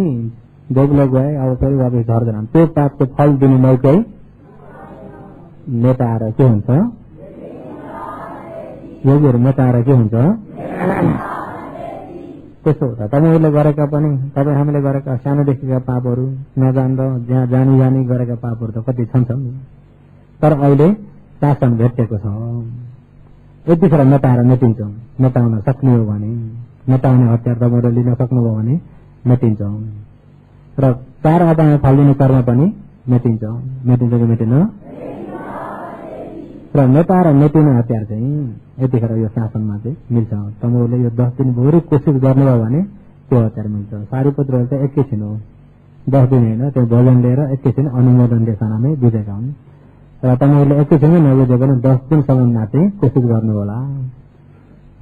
देवलोक गए, अब फेरि वापस झर्दैन। त्यो पापको फल दिने मौकै मेटाएर के हुन्छ? योगीहरू मेटाएर के हुन्छ? त्यसो हुँदा तपाईँहरूले गरेका पनि, तपाईँ हामीले गरेका सानोदेखिका पापहरू नजान्दा जहाँ जानी गरेका पापहरू त कति छन्। तर अहिले शासन भेटेको छ, यतिखेर मेटाएर मेटिन्छौँ। मेटाउन सक्ने हो भने, मेटाउने हतियार तपाईँहरू लिन सक्नुभयो भने मेटिन्छ। र 4 अपायमा फल्दिने कर्म पनि मेटिन्छ। मेटिन्छ कि मेटिन? र मेटाएर मेटिने हतियार चाहिँ यतिखेर यो शासनमा चाहिँ मिल्छ। तपाईँहरूले यो 10 दिन भोलि कोसिस गर्नुभयो भने त्यो हतियार मिल्छ। सारीपुत्रहरू चाहिँ एकैछिन हो, 10 दिन होइन, त्यो भोजन लिएर एकैछिन अनुमोदन देशनामै बुझेका हुन्। र तपाईँहरूले एकैछिनमै नबुझे भने 10 दिनसम्ममा चाहिँ कोसिस गर्नु होला।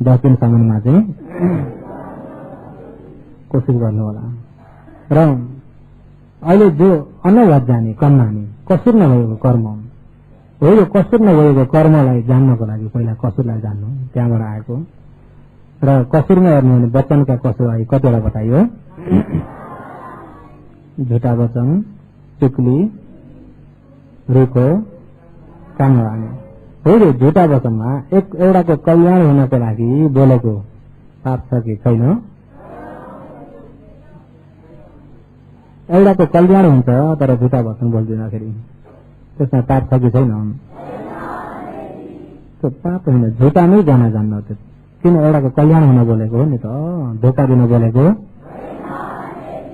10 दिनसम्ममा चाहिँ कोसिस गर्नु होला। र अहिले जो अनवध जाने कन्नानी कसुर नभएको कर्म हो, यो कसुर नभएको कर्मलाई जान्नको लागि पहिला कसुरलाई जान्नु, त्यहाँबाट आएको। र कसुरमा हेर्नु भने वचनका कसुर आयो, कतिवटा बताइयो? झुटा वचन, चुक्ली, रुखो, काम गर्ने। हो यो झुटा वचनमा एउटाको कल्याण हुनको लागि बोलेको पाप छ कि छैन? एउटाको कल्याण हुन्छ तर झुटा वचन बोलिदिँदाखेरि त्यसमा पाप छ कि छैन? त्यो पाप होइन, झुटा नै जान जान्न। किन? एउटाको कल्याण हुन बोलेको हो नि त, धोका दिन बोलेको,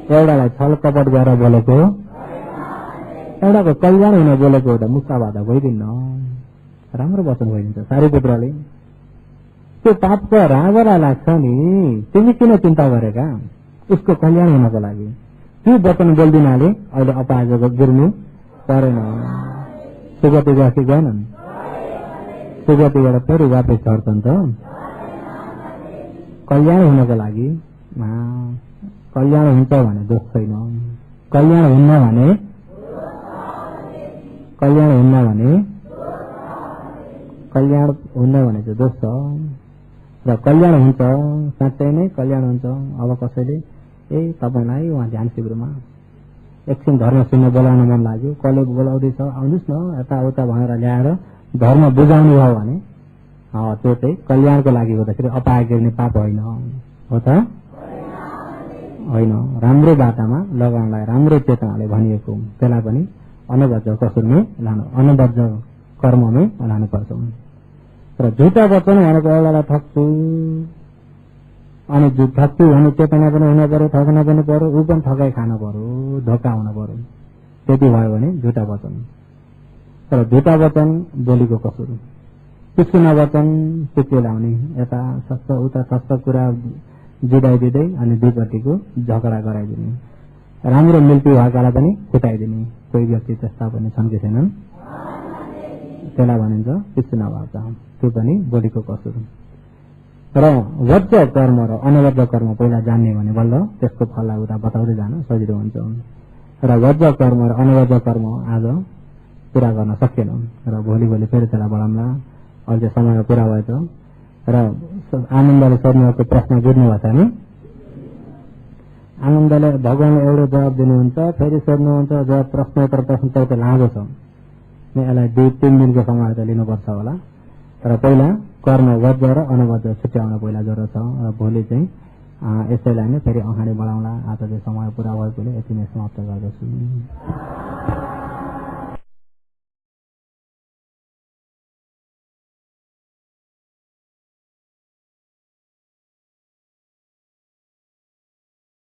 एउटालाई छल कपट गरेर बोलेको, एउटाको कल्याण हुन बोलेको एउटा मुक्तावाद भइदिन्न, राम्रो वचन भइदिन्छ। सारीपुत्रले त्यो पापको रागलाई लाग्छ नि, तिमी किन चिन्ता गरेका? उसको कल्याण हुनको लागि त्यो वचन बोलिदिनाले अहिले अपाज गिर्नु परेन। सुगति गएकी गएनन्, सुगतिबाट फेरि वापस झर्छन् त। कल्याण हुनको लागि कल्याण हुन्छ भने दोष छैन, कल्याण हुन्न भने चाहिँ दोष छ। र कल्याण हुन्छ, साँच्चै नै कल्याण हुन्छ। अब कसैले तपाईँलाई उहाँ ध्यान शिविरमा एकछिन धर्म सुन्न बोलाउन मन लाग्यो, कसले बोलाउँदैछ आउनुहोस् न यताउता भनेर ल्याएर धर्म बुझाउनु भयो भने त्यो चाहिँ कल्याणको लागि हुँदाखेरि अपाय गिर्ने पाप होइन हो त होइन राम्रो बाटामा लगाउनलाई राम्रो चेतनाले भनिएको त्यसलाई पनि अनबद्ध कसुरमै लानु अनबद्ध कर्ममै लानुपर्छ र झुटा वचन भनेको एउटालाई ठग्छु अनि ठग्छु भने चेतना पनि हुन पर्यो ठग्न पनि पर्यो ऊ पनि ठगाई खान पर्यो धोका हुन पर्यो त्यति भयो भने झुटा वचन तर झुटा वचन बोलीको कसुर पिछुना वचन पिछे लाउने यता सस्तो उता सस्तो कुरा जुदाइदिँदै अनि दुईपट्टिको झगडा गराइदिने राम्रो मिल्ती भएकालाई पनि फुटाइदिने कोही व्यक्ति त्यस्ता पनि छन् कि छैनन् त्यसलाई भनिन्छ पिछुना वाचा त्यो पनि बोलीको कसुर र वज्ज कर्म र अनवज्ज कर्म पहिला जान्ने भने बल्ल त्यसको फललाई उता बताउँदै जान सजिलो हुन्छ र वज्ज कर्म र अनवज्ज कर्म आज पूरा गर्न सकेन र भोलि फेरि त्यसलाई बढाउँला अहिले समय पूरा भएछ र आनन्दले सोध्नुको प्रश्न बुझ्नुभएको छ नि आनन्दले भगवानले एउटा जवाब दिनुहुन्छ फेरि सोध्नुहुन्छ जवाब प्रश्न त लामो छ यसलाई 2-3 दिनको समय त लिनुपर्छ होला र पहिला कर्म वज्ज र अनवज्ज छुट्याउन पहिला जरुरत छ र भोलि चाहिँ यसैलाई नै फेरि अगाडि बढाउँला आज चाहिँ समय पूरा भएकोले यति नै समाप्त गर्दछु।